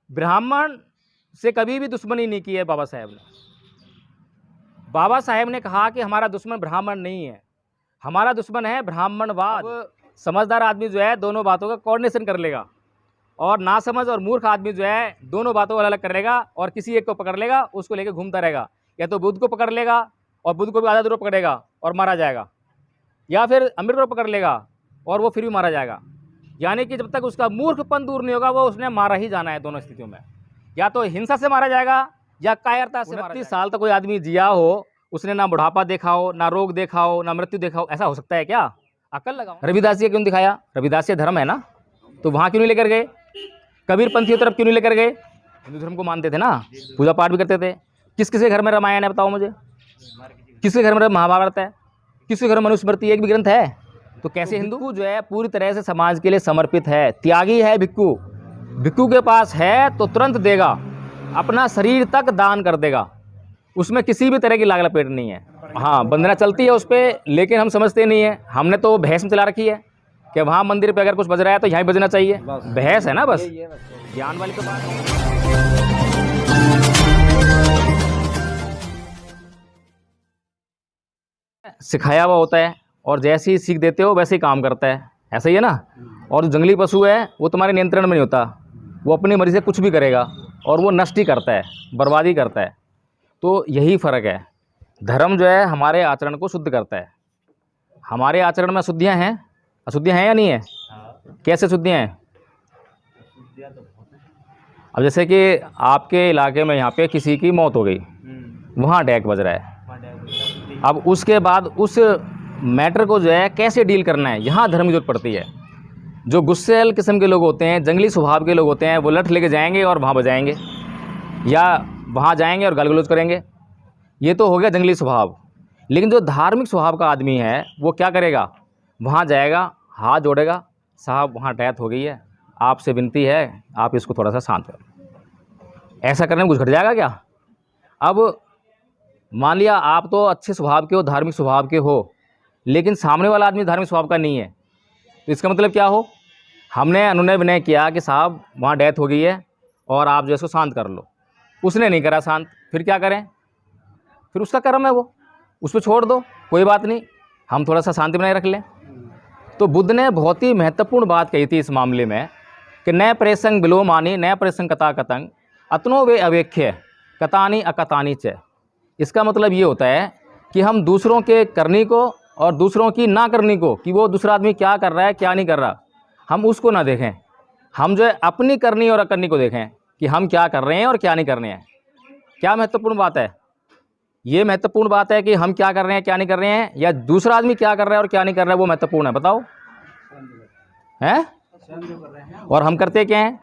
ब्राह्मण से कभी भी दुश्मनी नहीं की है बाबा साहेब ने। बाबा साहेब ने कहा कि हमारा दुश्मन ब्राह्मण नहीं है, हमारा दुश्मन है ब्राह्मणवाद। समझदार आदमी जो है दोनों बातों का कोऑर्डिनेशन कर लेगा, और नासमझ और मूर्ख आदमी जो है दोनों बातों को अलग कर लेगा और किसी एक को पकड़ लेगा, उसको लेकर घूमता रहेगा। या तो बुद्ध को पकड़ लेगा और बुद्ध को भी आधा दूर पकड़ेगा और मारा जाएगा, या फिर अम्बेडकर को पकड़ लेगा और वो फिर भी मारा जाएगा। यानी कि जब तक उसका मूर्खपन दूर नहीं होगा वो उसने मारा ही जाना है। दोनों स्थितियों में या तो हिंसा से मारा जाएगा या कायरता से। 29 साल तक कोई आदमी जिया हो, उसने ना बुढ़ापा देखा हो, ना रोग देखा हो, ना मृत्यु देखा हो, ऐसा हो सकता है क्या? अकल लगाओ। रविदासिया क्यों दिखाया? रविदासिया धर्म है ना, तो वहाँ क्यों नहीं लेकर गए? कबीर पंथियों तरफ क्यों नहीं लेकर गए? हिंदू धर्म को मानते थे ना, पूजा पाठ भी करते थे। किस किसके घर में रामायण है बताओ मुझे? किसके घर में महाभारत है? किसके घर में मनुस्मृति एक भी ग्रंथ है? तो कैसे हिंदू जो है पूरी तरह से समाज के लिए समर्पित है, त्यागी है भिक्खु। भिक्खु के पास है तो तुरंत देगा, अपना शरीर तक दान कर देगा, उसमें किसी भी तरह की लाग लपेट नहीं है। हाँ, वंदना चलती है उस पर, लेकिन हम समझते नहीं है। हमने तो भैंस में चला रखी है कि वहाँ मंदिर पे अगर कुछ बज रहा है तो यहाँ बजना चाहिए। भैंस है ना बस, ज्ञान वाली तो बात। सिखाया हुआ होता है और जैसे ही सीख देते हो वैसे ही काम करता है, ऐसा ही है ना। और जो जंगली पशु है वो तुम्हारे नियंत्रण में नहीं होता, वो अपनी मर्जी से कुछ भी करेगा और वो नष्ट ही करता है, बर्बादी करता है। तो यही फ़र्क है। धर्म जो है हमारे आचरण को शुद्ध करता है। हमारे आचरण में अशुद्धियाँ हैं, अशुद्धियाँ हैं या नहीं है? कैसे शुद्धियाँ हैं? अब जैसे कि आपके इलाके में यहाँ पे किसी की मौत हो गई, वहाँ डैक बज रहा है। अब उसके बाद उस मैटर को जो है कैसे डील करना है, यहाँ धर्म की जरूरत पड़ती है। जो गुस्सेल किस्म के लोग होते हैं, जंगली स्वभाव के लोग होते हैं, वो लठ लेके जाएंगे और वहाँ बजाएंगे या वहाँ जाएंगे और गाली गलौज करेंगे। ये तो हो गया जंगली स्वभाव। लेकिन जो धार्मिक स्वभाव का आदमी है वो क्या करेगा? वहाँ जाएगा, हाथ जोड़ेगा, साहब वहाँ डेथ हो गई है, आपसे विनती है आप इसको थोड़ा सा शांत करें। ऐसा करने में कुछ घट जाएगा क्या? अब मान लिया आप तो अच्छे स्वभाव के हो, धार्मिक स्वभाव के हो, लेकिन सामने वाला आदमी धार्मिक स्वभाव का नहीं है, तो इसका मतलब क्या हो? हमने अनुनय विनय किया कि साहब वहाँ डेथ हो गई है और आप जो इसको शांत कर लो, उसने नहीं करा शांत, फिर क्या करें? फिर उसका कर्म है वो, उस पर छोड़ दो, कोई बात नहीं, हम थोड़ा सा शांति बनाए रख लें। तो बुद्ध ने बहुत ही महत्वपूर्ण बात कही थी इस मामले में कि न प्रेसंग बिलोमानी न प्रेसंग कथा कतंग अतनो वे अवेख्य कतानी अकतानी च। इसका मतलब ये होता है कि हम दूसरों के करनी को और दूसरों की ना करनी को, कि वो दूसरा आदमी क्या कर रहा है क्या नहीं कर रहा, हम उसको ना देखें। हम जो है अपनी करनी और अकरनी को देखें कि हम क्या कर रहे हैं और क्या नहीं कर रहे हैं। क्या महत्वपूर्ण बात है? ये महत्वपूर्ण बात है कि हम क्या कर रहे हैं क्या नहीं कर रहे हैं, या दूसरा आदमी क्या कर रहा है और क्या नहीं कर रहा है, वो महत्वपूर्ण है? बताओ हैं? और हम करते क्या हैं?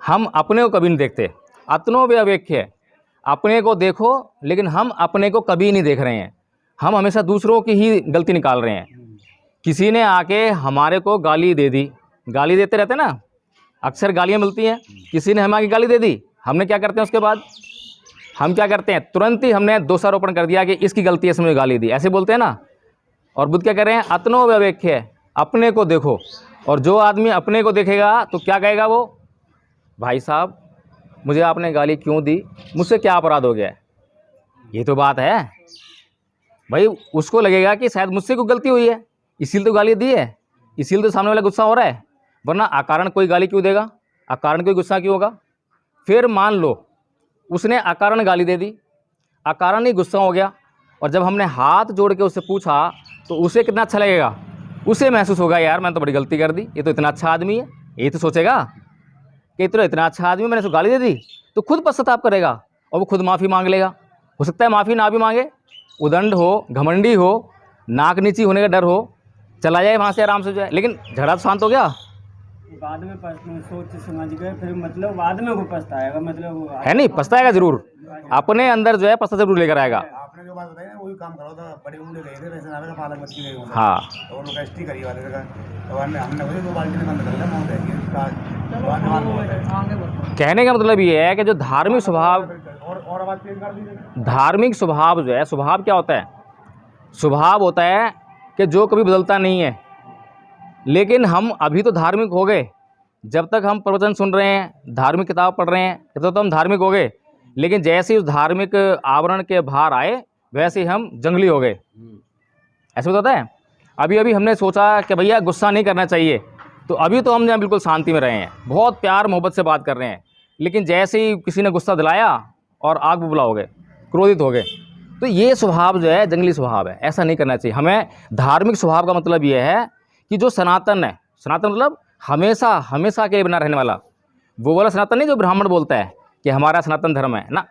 हम अपने को कभी नहीं देखते। अतनो वे अवेख्य, अपने को देखो, लेकिन हम अपने को कभी नहीं देख रहे हैं। हम हमेशा दूसरों की ही गलती निकाल रहे हैं। किसी ने आके हमारे को गाली दे दी, गाली देते रहते ना, अक्सर गालियाँ मिलती हैं। किसी ने हमें आके गाली दे दी, हमने क्या करते हैं उसके बाद? हम क्या करते हैं? तुरंत ही हमने दोषारोपण कर दिया कि इसकी गलती है, इसने गाली दी, ऐसे बोलते हैं ना। और बुद्ध क्या कर रहे हैं? अतनो व्यवेख्य, अपने को देखो। और जो आदमी अपने को देखेगा तो क्या कहेगा वो? भाई साहब मुझे आपने गाली क्यों दी, मुझसे क्या अपराध हो गया है? ये तो बात है भाई। उसको लगेगा कि शायद मुझसे कोई गलती हुई है, इसीलिए तो गाली दी है, इसीलिए तो सामने वाला गुस्सा हो रहा है, वरना अकारण कोई गाली क्यों देगा, अकारण कोई गुस्सा क्यों होगा? फिर मान लो उसने अकारण गाली दे दी, अकारण ही गुस्सा हो गया, और जब हमने हाथ जोड़ के उससे पूछा तो उसे कितना अच्छा लगेगा? उसे महसूस होगा यार मैंने तो बड़ी गलती कर दी, ये तो इतना अच्छा आदमी है। ये तो सोचेगा कि इतना अच्छा आदमी, मैंने उसको गाली दे दी, तो खुद पश्चाताप करेगा और वो खुद माफ़ी मांग लेगा। हो सकता है माफ़ी ना भी मांगे, उदंड हो, घमंडी हो, नाक नीची होने का डर हो, चला जाए वहाँ से आराम से जाए, लेकिन झगड़ा तो शांत हो गया। बाद में सोच समझ गए, फिर मतलब बाद में वो पछताएगा, मतलब है नहीं, पछताएगा जरूर, अपने अंदर जो है पछता जरूर लेकर आएगा। आपने जो बात बताई ना वही काम करो था, बड़ी उम्र गए थे वैसे नावे का पालक मच्छी गई होगा। हाँ, तो वो लोग एसटी करी वाले का, तो हमने वही 2 बाल्टी में बंद कर लिया, मौत है ये कहने का मतलब ये है कि जो धार्मिक स्वभाव, और आवाज तेज कर दीजिए। धार्मिक स्वभाव जो है, स्वभाव क्या होता है? स्वभाव होता है कि जो कभी बदलता नहीं है। लेकिन हम अभी तो धार्मिक हो गए, जब तक हम प्रवचन सुन रहे हैं, धार्मिक किताब पढ़ रहे हैं, तब तो हम धार्मिक हो गए, लेकिन जैसे ही उस धार्मिक आवरण के बाहर आए वैसे ही हम जंगली हो गए। ऐसा होता है। अभी अभी हमने सोचा कि भैया गुस्सा नहीं करना चाहिए, तो अभी तो हम यहाँ बिल्कुल शांति में रहे हैं, बहुत प्यार मोहब्बत से बात कर रहे हैं, लेकिन जैसे ही किसी ने गुस्सा दिलाया और आग बुबला हो गए, क्रोधित हो गए। तो ये स्वभाव जो है जंगली स्वभाव है, ऐसा नहीं करना चाहिए हमें। धार्मिक स्वभाव का मतलब ये है कि जो सनातन है, सनातन मतलब हमेशा हमेशा के लिए बना रहने वाला, वो वाला सनातन नहीं जो ब्राह्मण बोलता है कि हमारा सनातन धर्म है ना,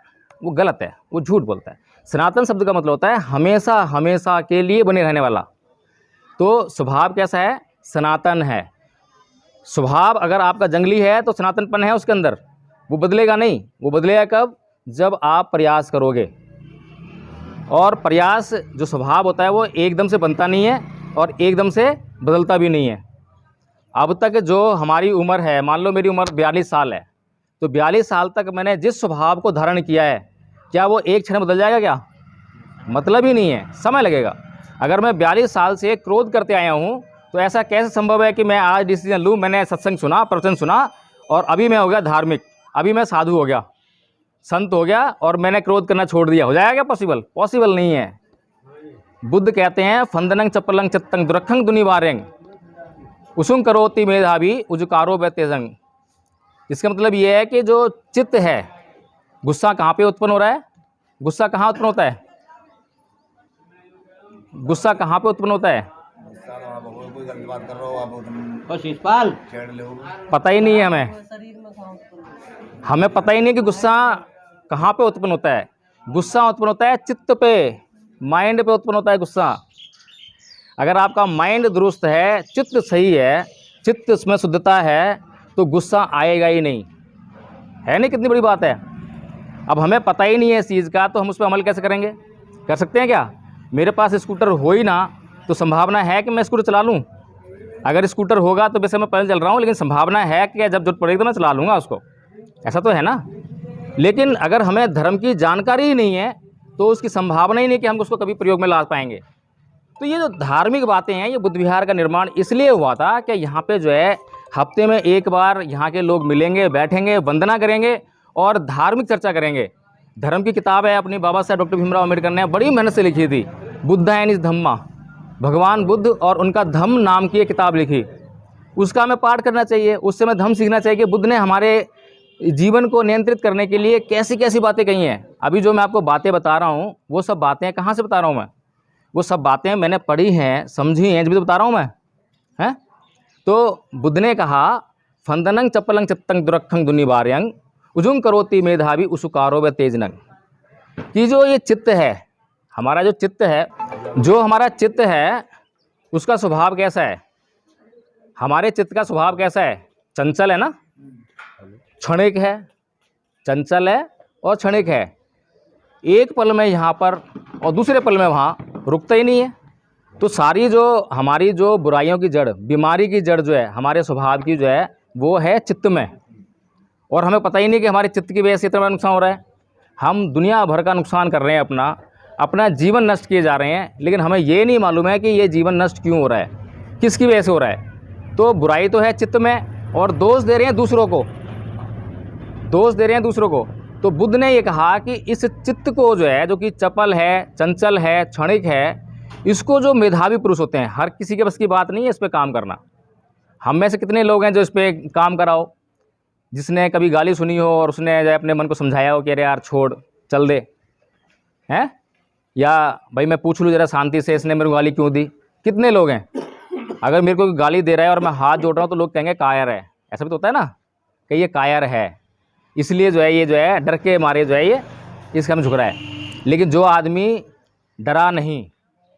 वो गलत है, वो झूठ बोलता है। सनातन शब्द का मतलब होता है हमेशा हमेशा के लिए बने रहने वाला। तो स्वभाव कैसा है? सनातन है। स्वभाव अगर आपका जंगली है तो सनातनपन है उसके अंदर, वो बदलेगा नहीं। वो बदलेगा कब? जब आप प्रयास करोगे। और प्रयास जो स्वभाव होता है वो एकदम से बनता नहीं है और एकदम से बदलता भी नहीं है। अब तक जो हमारी उम्र है, मान लो मेरी उम्र 42 साल है, तो 42 साल तक मैंने जिस स्वभाव को धारण किया है, क्या वो एक क्षण बदल जाएगा? क्या मतलब ही नहीं है, समय लगेगा। अगर मैं 42 साल से क्रोध करते आया हूँ, तो ऐसा कैसे संभव है कि मैं आज डिसीजन लूँ, मैंने सत्संग सुना, प्रवचन सुना और अभी मैं हो गया धार्मिक, अभी मैं साधु हो गया, संत हो गया और मैंने क्रोध करना छोड़ दिया? हो जाएगा पॉसिबल? पॉसिबल नहीं है। बुद्ध कहते हैं फंदनंग चप्पलंग चत्तंग दुरखंग दुनिवारेंग उसुंग करोति मेधावी उजुकारो बेतेजंग। इसका मतलब ये है कि जो चित्त है, गुस्सा कहाँ पे उत्पन्न हो रहा है? गुस्सा कहाँ उत्पन्न होता है? गुस्सा कहाँ पे उत्पन्न होता है? कोई गलत बात कर रहे हो आप, तुम शिषपाल छेड़ ले। पता ही नहीं है हमें पता ही नहीं कि गुस्सा कहाँ पे उत्पन्न होता है। गुस्सा उत्पन्न होता है चित्त पे, माइंड पे उत्पन्न होता है गुस्सा। अगर आपका माइंड दुरुस्त है, चित्त सही है, चित्त उसमें शुद्धता है, तो गुस्सा आएगा ही नहीं। है नहीं? कितनी बड़ी बात है। अब हमें पता ही नहीं है इस चीज़ का, तो हम उस पर अमल कैसे करेंगे? कर सकते हैं क्या? मेरे पास स्कूटर हो ही ना, तो संभावना है कि मैं स्कूटर चला लूँ। अगर स्कूटर होगा तो वैसे मैं पैदल चल रहा हूँ, लेकिन संभावना है कि जब जरूरत पड़ेगी तो मैं चला लूँगा उसको। ऐसा तो है ना। लेकिन अगर हमें धर्म की जानकारी ही नहीं है, तो उसकी संभावना ही नहीं कि हम उसको कभी प्रयोग में ला पाएंगे। तो ये जो धार्मिक बातें हैं, ये बुद्ध विहार का निर्माण इसलिए हुआ था कि यहाँ पे जो है हफ्ते में एक बार यहाँ के लोग मिलेंगे, बैठेंगे, वंदना करेंगे और धार्मिक चर्चा करेंगे। धर्म की किताब है अपनी, बाबा साहब डॉक्टर भीमराव अम्बेडकर ने बड़ी मेहनत से लिखी थी, बुद्धा एंड इस धम्मा, भगवान बुद्ध और उनका धम्म नाम की एक किताब लिखी। उसका हमें पाठ करना चाहिए, उससे हमें धम्म सीखना चाहिए कि बुद्ध ने हमारे जीवन को नियंत्रित करने के लिए कैसी कैसी बातें कही हैं। अभी जो मैं आपको बातें बता रहा हूँ, वो सब बातें कहाँ से बता रहा हूँ मैं? वो सब बातें मैंने पढ़ी हैं, समझी हैं, जब भी तो बता रहा हूँ मैं, हैं? तो बुद्ध ने कहा फंदनंग चप्पलंग चत्तंग दुरखंग दुनिवार्यंग उजुंग करोति मेधावी उसुकारो व तेजनंग। कि जो ये चित्त है, हमारा जो चित्त है, जो हमारा चित्त है, उसका स्वभाव कैसा है? हमारे चित्त का स्वभाव कैसा है? चंचल है ना, क्षणिक है, चंचल है और क्षणिक है। एक पल में यहाँ पर और दूसरे पल में वहाँ रुकता ही नहीं है। तो सारी जो हमारी जो बुराइयों की जड़, बीमारी की जड़ जो है हमारे स्वभाव की, जो है वो है चित्त में। और हमें पता ही नहीं कि हमारे चित्त की वजह से इतना बड़ा नुकसान हो रहा है। हम दुनिया भर का नुकसान कर रहे हैं, अपना जीवन नष्ट किए जा रहे हैं, लेकिन हमें ये नहीं मालूम है कि ये जीवन नष्ट क्यों हो रहा है, किसकी वजह से हो रहा है। तो बुराई तो है चित्त में और दोष दे रहे हैं दूसरों को, दोष दे रहे हैं दूसरों को। तो बुद्ध ने ये कहा कि इस चित्त को जो है, जो कि चपल है, चंचल है, क्षणिक है, इसको जो मेधावी पुरुष होते हैं, हर किसी के बस की बात नहीं है इस पर काम करना। हम में से कितने लोग हैं जो इस पर काम कराओ, जिसने कभी गाली सुनी हो और उसने जो अपने मन को समझाया हो कि अरे यार छोड़, चल दे, हैं? या भाई मैं पूछ लूँ ज़रा शांति से, इसने मेरे को गाली क्यों दी? कितने लोग हैं? अगर मेरे को गाली दे रहा है और मैं हाथ जोड़ रहा हूँ तो लोग कहेंगे कायर है। ऐसा भी तो होता है ना कि ये कायर है, इसलिए जो है ये जो है डर के मारे जो है ये इसका में झुक रहा है। लेकिन जो आदमी डरा नहीं,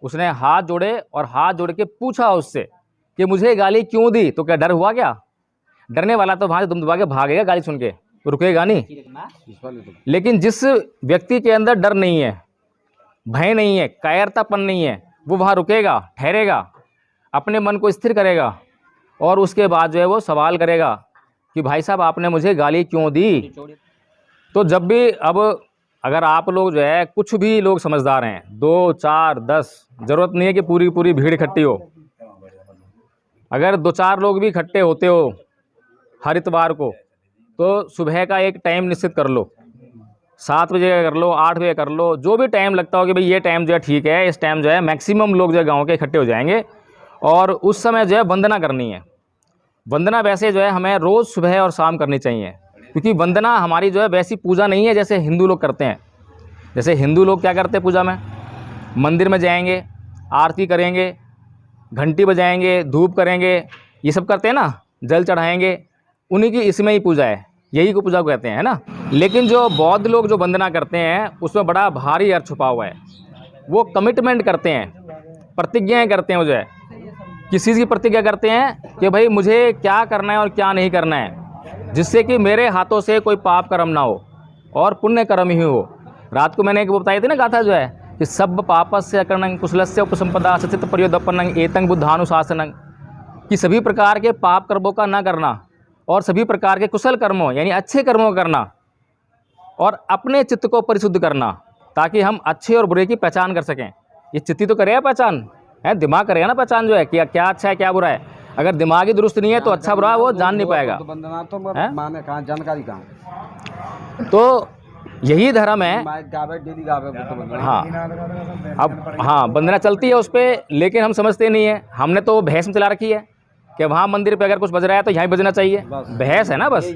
उसने हाथ जोड़े और हाथ जोड़ के पूछा उससे कि मुझे गाली क्यों दी, तो क्या डर हुआ क्या? डरने वाला तो वहाँ से दुम दबा के भागेगा, गाली सुन के रुकेगा नहीं। लेकिन जिस व्यक्ति के अंदर डर नहीं है, भय नहीं है, कायरतापन नहीं है, वो वहाँ रुकेगा, ठहरेगा, अपने मन को स्थिर करेगा और उसके बाद जो है वो सवाल करेगा कि भाई साहब आपने मुझे गाली क्यों दी। तो जब भी अब अगर आप लोग जो है, कुछ भी लोग समझदार हैं, 2, 4, 10, ज़रूरत नहीं है कि पूरी पूरी भीड़ इकट्ठी हो। अगर 2-4 लोग भी इकट्ठे होते हो, हर इतवार को, तो सुबह का एक टाइम निश्चित कर लो, 7 बजे कर लो, 8 बजे कर लो, जो भी टाइम लगता हो कि भाई ये टाइम जो है ठीक है, इस टाइम जो है मैक्सिमम लोग जो है गाँव के इकट्ठे हो जाएंगे और उस समय जो है वंदना करनी है। वंदना वैसे जो है हमें रोज़ सुबह और शाम करनी चाहिए, क्योंकि वंदना हमारी जो है वैसी पूजा नहीं है जैसे हिंदू लोग करते हैं। जैसे हिंदू लोग क्या करते हैं पूजा में, मंदिर में जाएंगे, आरती करेंगे, घंटी बजाएंगे, धूप करेंगे, ये सब करते हैं ना, जल चढ़ाएंगे, उन्हीं की इसमें ही पूजा है, यही को पूजा कहते हैं, है ना। लेकिन जो बौद्ध लोग जो वंदना करते हैं उसमें बड़ा भारी अर्थ छुपा हुआ है। वो कमिटमेंट करते हैं, प्रतिज्ञाएँ करते हैं, वो जो है किस चीज़ की प्रतिज्ञा करते हैं कि भाई मुझे क्या करना है और क्या नहीं करना है, जिससे कि मेरे हाथों से कोई पाप कर्म ना हो और पुण्य कर्म ही हो। रात को मैंने एक बताई थी ना गाथा जो है कि सब पापस्य अकर्णं कुशलस्य उपसंपदा सचित पर्योदपन्नं एतं बुद्धानुशासनं, कि सभी प्रकार के पाप कर्मों का ना करना और सभी प्रकार के कुशल कर्मों यानी अच्छे कर्मों का करना और अपने चित्त को परिशुद्ध करना, ताकि हम अच्छे और बुरे की पहचान कर सकें। ये चित्ती तो करेगा पहचान है, दिमाग करेगा ना पहचान जो है कि क्या अच्छा है क्या बुरा है। अगर दिमाग ही दुरुस्त नहीं है तो अच्छा बुरा वो जान नहीं पाएगा। तो माने कहाँ जानकारी कहाँ, तो यही धर्म है। हाँ, अब हाँ वंदना चलती है उस पर, लेकिन हम समझते नहीं है। हमने तो बहस में चला रखी है कि वहाँ मंदिर पे अगर कुछ बज रहा है तो यहाँ बजना चाहिए। बहस है ना, बस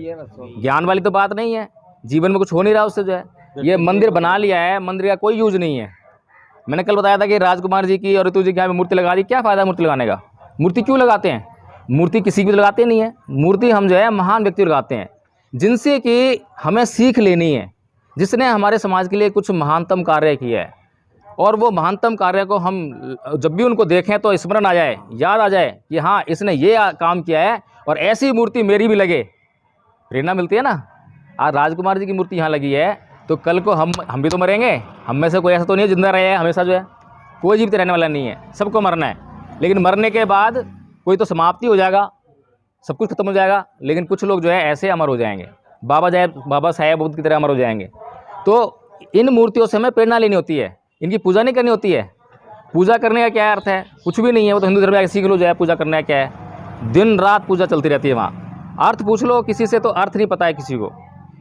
ज्ञान वाली तो बात नहीं है। जीवन में कुछ हो नहीं रहा उससे जो है, ये मंदिर बना लिया है, मंदिर का कोई यूज नहीं है। मैंने कल बताया था कि राजकुमार जी की और ऋतु जी की यहाँ पे मूर्ति लगा दी, क्या फ़ायदा मूर्ति लगाने का। मूर्ति क्यों लगाते हैं, मूर्ति किसी की लगाते नहीं है। मूर्ति हम जो है महान व्यक्ति लगाते हैं जिनसे कि हमें सीख लेनी है, जिसने हमारे समाज के लिए कुछ महानतम कार्य किया है, और वो महानतम कार्य को हम जब भी उनको देखें तो स्मरण आ जाए, याद आ जाए कि हाँ इसने ये काम किया है और ऐसी मूर्ति मेरी भी लगे, प्रेरणा मिलती है ना। आज राजकुमार जी की मूर्ति यहाँ लगी है तो कल को हम भी तो मरेंगे। हम में से कोई ऐसा तो नहीं है जिंदा रहे हमेशा जो है, कोई जीवित रहने वाला नहीं है, सबको मरना है। लेकिन मरने के बाद कोई तो समाप्ति हो जाएगा, सब कुछ खत्म हो जाएगा, लेकिन कुछ लोग जो है ऐसे अमर हो जाएंगे, बाबा साहेब बुद्ध की तरह अमर हो जाएंगे। तो इन मूर्तियों से हमें प्रेरणा लेनी होती है, इनकी पूजा नहीं करनी होती है। पूजा करने का क्या अर्थ है, कुछ भी नहीं है। वो तो हिंदू धर्म में सीख लो जो है पूजा करना है क्या है, दिन रात पूजा चलती रहती है वहाँ। अर्थ पूछ लो किसी से तो अर्थ नहीं पता है किसी को,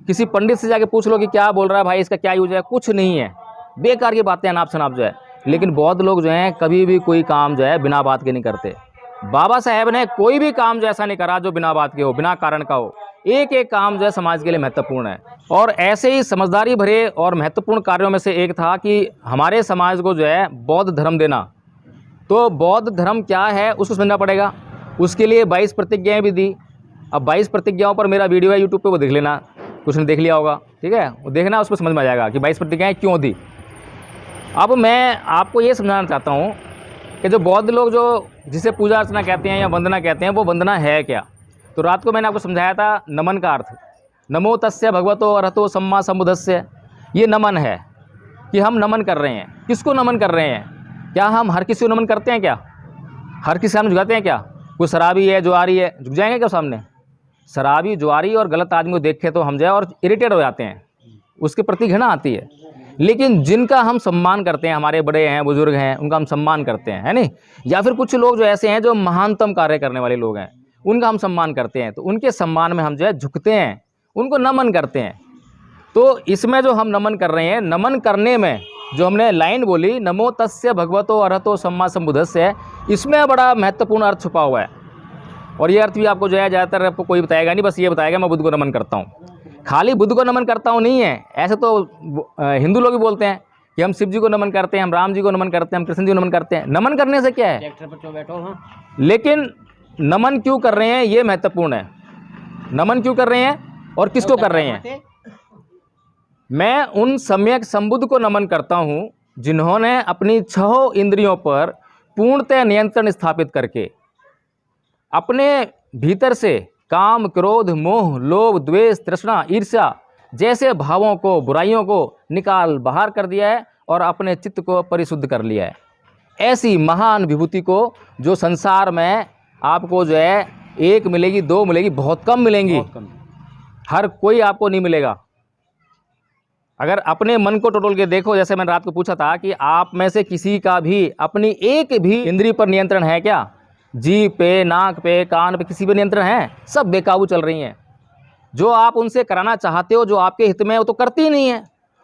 किसी पंडित से जाके पूछ लो कि क्या बोल रहा है भाई, इसका क्या यूज है, कुछ नहीं है, बेकार की बातें अनाप शनाप जो है। लेकिन बौद्ध लोग जो हैं कभी भी कोई काम जो है बिना बात के नहीं करते। बाबा साहेब ने कोई भी काम जो ऐसा नहीं करा जो बिना बात के हो, बिना कारण का हो। एक एक काम जो है समाज के लिए महत्वपूर्ण है। और ऐसे ही समझदारी भरे और महत्वपूर्ण कार्यों में से एक था कि हमारे समाज को जो है बौद्ध धर्म देना। तो बौद्ध धर्म क्या है उसको समझना पड़ेगा। उसके लिए 22 प्रतिज्ञाएँ भी दी। अब 22 प्रतिज्ञाओं पर मेरा वीडियो है यूट्यूब पे, वो देख लेना, कुछ ने देख लिया होगा, ठीक है, वो देखना, उस पर समझ में आ जाएगा कि 22 प्रतिज्ञाएँ क्यों दी। अब मैं आपको ये समझाना चाहता हूँ कि जो बौद्ध लोग जो जिसे पूजा अर्चना कहते हैं या वंदना कहते हैं, वो वंदना है क्या। तो रात को मैंने आपको समझाया था नमन का अर्थ, नमो तस्य भगवतो अरहतो सम्मा सम्बुद्धस्य। ये नमन है कि हम नमन कर रहे हैं। किसको नमन कर रहे हैं, क्या हम हर किसी को नमन करते हैं, क्या हर किसी सामने झुकाते हैं, क्या कोई शराबी है जुआरी है झुक जाएंगे क्या सामने। शराबी जुआरी और गलत आदमी को देखे तो हम जाए और इरिटेट हो जाते हैं, उसके प्रति घृणा आती है। लेकिन जिनका हम सम्मान करते हैं, हमारे बड़े हैं बुजुर्ग हैं, उनका हम सम्मान करते हैं, है नहीं। या फिर कुछ लोग जो ऐसे हैं जो महानतम कार्य करने वाले लोग हैं, उनका हम सम्मान करते हैं, तो उनके सम्मान में हम जो है झुकते हैं, उनको नमन करते हैं। तो इसमें जो हम नमन कर रहे हैं, नमन करने में जो हमने लाइन बोली नमो तस्य भगवतो अरहतो सम्मा सम्बुद्धस्य, इसमें बड़ा महत्वपूर्ण अर्थ छुपा हुआ है। और ये अर्थ भी आपको जो है ज़्यादातर आपको कोई बताएगा नहीं, बस ये बताएगा मैं बुद्ध को नमन करता हूँ। खाली बुद्ध को नमन करता हूँ नहीं है, ऐसे तो हिंदू लोग भी बोलते हैं कि हम शिव जी को नमन करते हैं, हम राम जी को नमन करते हैं, हम कृष्ण जी को नमन करते हैं। नमन करने से क्या है, लेकिन नमन क्यों कर रहे हैं ये महत्वपूर्ण है। नमन क्यों कर रहे हैं और किसको कर रहे हैं। मैं उन सम्यक संबुद्ध को नमन करता हूँ जिन्होंने अपनी 6 इंद्रियों पर पूर्णतः नियंत्रण स्थापित करके अपने भीतर से काम क्रोध मोह लोभ द्वेष तृष्णा ईर्ष्या जैसे भावों को बुराइयों को निकाल बाहर कर दिया है और अपने चित्त को परिशुद्ध कर लिया है। ऐसी महान विभूति को जो संसार में आपको जो है 1 मिलेगी 2 मिलेगी, बहुत कम मिलेंगी, हर कोई आपको नहीं मिलेगा। अगर अपने मन को टटोल के देखो, जैसे मैंने रात को पूछा था कि आप में से किसी का भी अपनी एक भी इंद्रिय पर नियंत्रण है क्या। जीभ पे, नाक पे, कान पे किसी पे नियंत्रण है? सब बेकाबू चल रही हैं। जो आप उनसे कराना चाहते हो, जो आपके हित में है, वो तो करती ही नहीं है,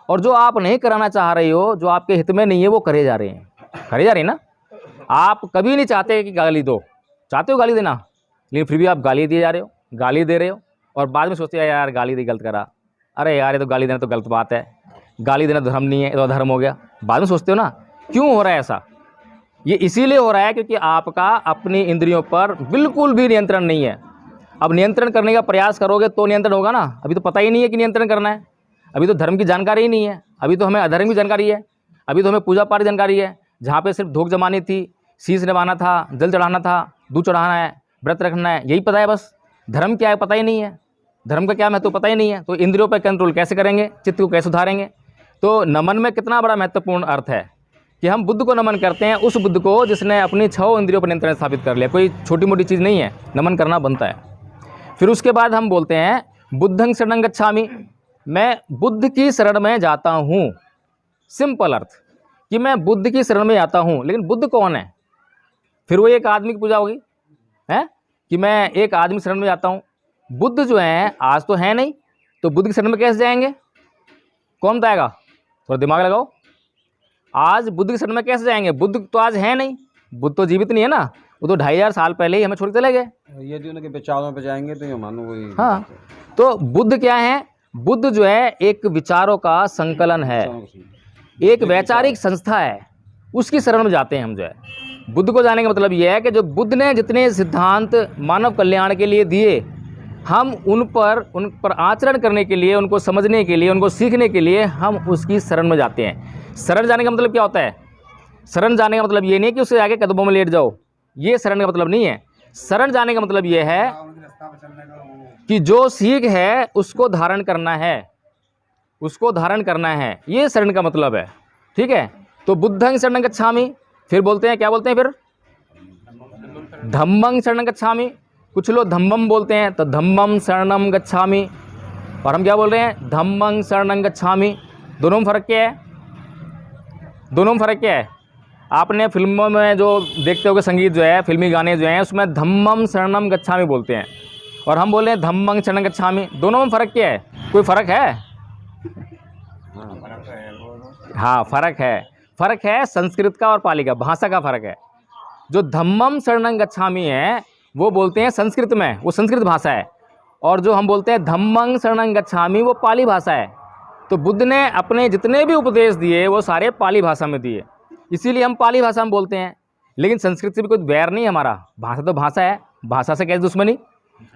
और जो आप नहीं कराना चाह रही हो, जो आपके हित में नहीं है, वो करे जा रहे हैं, करे जा रही ना। आप कभी नहीं चाहते कि गाली दो, चाहते हो गाली देना, लेकिन फिर भी आप गाली दिए जा रहे हो, गाली दे रहे हो, और बाद में सोचते हैं यार गाली दी, गलत करा, अरे यार ये तो गाली देना तो गलत बात है, गाली देना धर्म नहीं है, ये तो अधर्म हो गया। बाद में सोचते हो ना। क्यों हो रहा है ऐसा? ये इसीलिए हो रहा है क्योंकि आपका अपनी इंद्रियों पर बिल्कुल भी नियंत्रण नहीं है। अब नियंत्रण करने का प्रयास करोगे तो नियंत्रण होगा ना। अभी तो पता ही नहीं है कि नियंत्रण करना है, अभी तो धर्म की जानकारी ही नहीं है, अभी तो हमें अधर्म की जानकारी है, अभी तो हमें पूजा पाठ की जानकारी है, जहाँ पे सिर्फ धूप जमानी थी, शीश नवाना था, जल चढ़ाना था, दूध चढ़ाना है, व्रत रखना है, यही पता है बस। धर्म क्या है पता ही नहीं है, धर्म का क्या महत्व पता ही नहीं है। तो इंद्रियों पर कंट्रोल कैसे करेंगे, चित्त को कैसे सुधारेंगे? तो नमन में कितना बड़ा महत्वपूर्ण अर्थ है कि हम बुद्ध को नमन करते हैं, उस बुद्ध को जिसने अपनी 6 इंद्रियों पर नियंत्रण स्थापित कर लिया। कोई छोटी मोटी चीज़ नहीं है, नमन करना बनता है। फिर उसके बाद हम बोलते हैं बुद्धं शरणं गच्छामि, मैं बुद्ध की शरण में जाता हूँ। सिंपल अर्थ कि मैं बुद्ध की शरण में जाता हूँ। लेकिन बुद्ध कौन है? फिर वो एक आदमी की पूजा होगी है कि मैं एक आदमी शरण में जाता हूँ। बुद्ध जो है आज तो है नहीं, तो बुद्ध की शरण में कैसे जाएंगे? कौन बताएगा? थोड़ा दिमाग लगाओ। आज बुद्ध की शरण में कैसे जाएंगे? बुद्ध तो आज है नहीं, बुद्ध तो जीवित नहीं है ना, वो तो 2500 साल पहले ही हमें छोड़ के चले गए। यदि उनके विचारों पे जाएंगे तो ये मानो वही। हाँ, तो बुद्ध क्या है? बुद्ध जो है एक विचारों का संकलन है, एक वैचारिक संस्था है, उसकी शरण में जाते हैं हम। जो है बुद्ध को जाने का मतलब यह है कि जो बुद्ध ने जितने सिद्धांत मानव कल्याण के लिए दिए, हम उन पर आचरण करने के लिए, उनको समझने के लिए, उनको सीखने के लिए हम उसकी शरण में जाते हैं। शरण जाने का मतलब क्या होता है? शरण जाने का मतलब ये नहीं कि उससे आगे कदमों में लेट जाओ, ये शरण का मतलब नहीं है। शरण जाने का मतलब ये है कि जो सीख है उसको धारण करना है, उसको धारण करना है, ये शरण का मतलब है। ठीक है, तो बुद्धं शरणं गच्छामि, फिर बोलते हैं क्या बोलते हैं? फिर धम्मं शरणं गच्छामि। कुछ लोग धम्मम बोलते हैं, तो धम्मं शरणं गच्छामि, और हम क्या बोल रहे हैं? धम्मं शरणं गच्छामि। दोनों में फ़र्क क्या है? दोनों में फ़र्क क्या है? आपने फिल्मों में जो देखते हो कि संगीत जो है, फिल्मी गाने जो हैं, उसमें धम्मं शरणं गच्छामि बोलते हैं, और हम बोल रहे हैं धम्मं शरणं गच्छामि। दोनों में फ़र्क क्या है? कोई फ़र्क है? हाँ, फ़र्क है। फ़र्क है संस्कृत का और पाली का, भाषा का फ़र्क है। जो धम्मं शरणं गच्छामि है वो बोलते हैं संस्कृत में, वो संस्कृत भाषा है, और जो हम बोलते हैं धम्मं शरणं गच्छामि वो पाली भाषा है। तो बुद्ध ने अपने जितने भी उपदेश दिए वो सारे पाली भाषा में दिए, इसीलिए हम पाली भाषा में बोलते हैं। लेकिन संस्कृत से भी कोई बैर नहीं है हमारा, भाषा तो भाषा है, भाषा से कैसे दुश्मनी?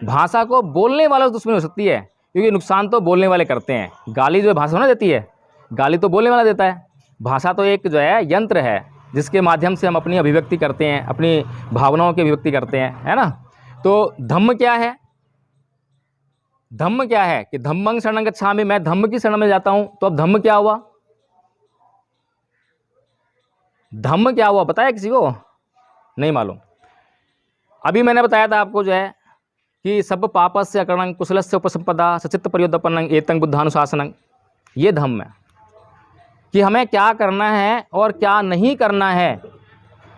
भाषा को बोलने वालों से दुश्मनी हो सकती है, क्योंकि नुकसान तो बोलने वाले करते हैं। गाली जो है भाषा ना देती है, गाली तो बोलने वाला देता है। भाषा तो एक जो है यंत्र है जिसके माध्यम से हम अपनी अभिव्यक्ति करते हैं, अपनी भावनाओं की अभिव्यक्ति करते हैं, है ना। तो धम्म क्या है? धम्म क्या है कि धम्मं शरणं गच्छामि, मैं धम्म की शरण में जाता हूं। तो अब धम्म क्या हुआ? धम्म क्या हुआ पता है किसी को? नहीं मालूम। अभी मैंने बताया था आपको जो है कि सब पापस्य अकरणं कुशलस्य उपसंपदा सचित्त पर्योदपन्नं एतं बुद्धानुशासनं, ये धम्म है कि हमें क्या करना है और क्या नहीं करना है।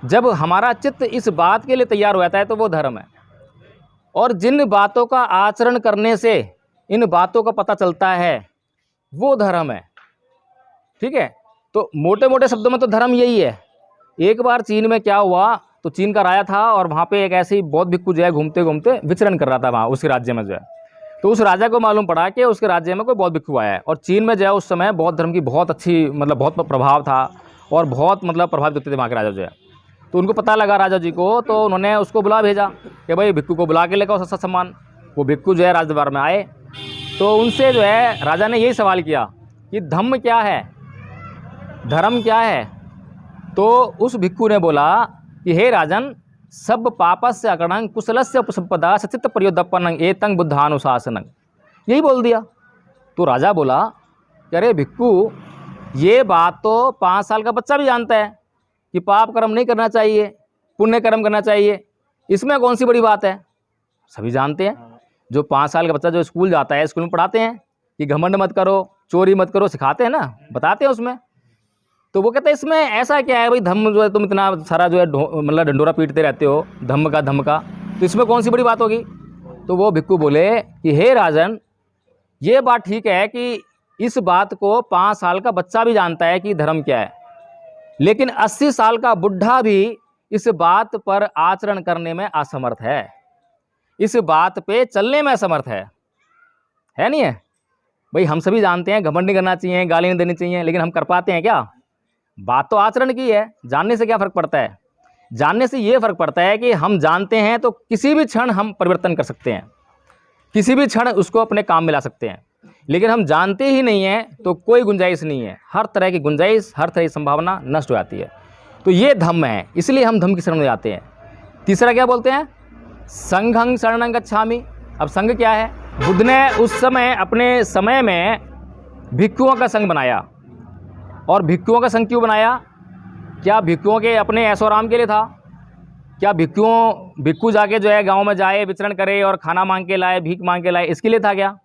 जब हमारा चित्त इस बात के लिए तैयार हो जाता है तो वो धर्म है। और जिन बातों का आचरण करने से इन बातों का पता चलता है वो धर्म है। ठीक है, तो मोटे मोटे शब्दों में तो धर्म यही है। एक बार चीन में क्या हुआ, तो चीन का राजा था और वहाँ पे एक ऐसे ही बौद्ध भिक्खु जो है घूमते घूमते विचरण कर रहा था वहाँ उसके राज्य में जो है। तो उस राजा को मालूम पड़ा कि उसके राज्य में कोई बौद्ध भिक्खु आया है, और चीन में जो है उस समय बौद्ध धर्म की बहुत अच्छी बहुत प्रभाव था और बहुत प्रभावित होते थे वहाँ के राजा जो है। तो उनको पता लगा राजा जी को, तो उन्होंने उसको बुला भेजा कि भाई भिक्खु को बुला के लेकर सस्ता सम्मान। वो भिक्खु जो है राजदरबार में आए, तो उनसे जो है राजा ने यही सवाल किया कि धम्म क्या है, धर्म क्या है। तो उस भिक्खु ने बोला कि हे राजन, सब पापस्य अकरणं कुशलस्य उपसंपदा सचित्त पर्योदपन्नं एतं बुद्धानुशासनं, यही बोल दिया। तो राजा बोला कि अरे भिक्खु, ये बात तो 5 साल का बच्चा भी जानता है कि पाप कर्म नहीं करना चाहिए, पुण्य कर्म करना चाहिए, इसमें कौन सी बड़ी बात है? सभी जानते हैं। जो 5 साल का बच्चा जो स्कूल जाता है, स्कूल में पढ़ाते हैं कि घमंड मत करो, चोरी मत करो, सिखाते हैं ना, बताते हैं उसमें। तो वो कहते हैं इसमें ऐसा क्या है भाई, धम्म जो है तुम इतना सारा जो है मतलब ढंडोरा पीटते रहते हो धम्म का, तो इसमें कौन सी बड़ी बात होगी। तो वो भिक्खु बोले कि हे राजन, ये बात ठीक है कि इस बात को 5 साल का बच्चा भी जानता है कि धर्म क्या है, लेकिन 80 साल का बुढ़ा भी इस बात पर आचरण करने में असमर्थ है, इस बात पे चलने में असमर्थ है नहीं है। भाई हम सभी जानते हैं घमंड नहीं करना चाहिए, गाली नहीं देनी चाहिए, लेकिन हम कर पाते हैं क्या। बात तो आचरण की है, जानने से क्या फ़र्क पड़ता है। जानने से ये फ़र्क पड़ता है कि हम जानते हैं तो किसी भी क्षण हम परिवर्तन कर सकते हैं, किसी भी क्षण उसको अपने काम में ला सकते हैं, लेकिन हम जानते ही नहीं हैं तो कोई गुंजाइश नहीं है, हर तरह की गुंजाइश, हर तरह की संभावना नष्ट हो जाती है। तो ये धम्म है, इसलिए हम धम्म की शरण में जाते हैं। तीसरा क्या बोलते हैं, संघं शरणं गच्छामि। अब संघ क्या है, बुद्ध ने उस समय अपने समय में भिक्षुओं का संघ बनाया। और भिक्षुओं का संघ क्यों बनाया, क्या भिक्षुओं के अपने ऐशो आराम के लिए था, क्या भिक्षु जाके जो है गांव में जाए विचरण करे और खाना मांग के लाए, भीख मांग के लाए, इसके लिए था क्या,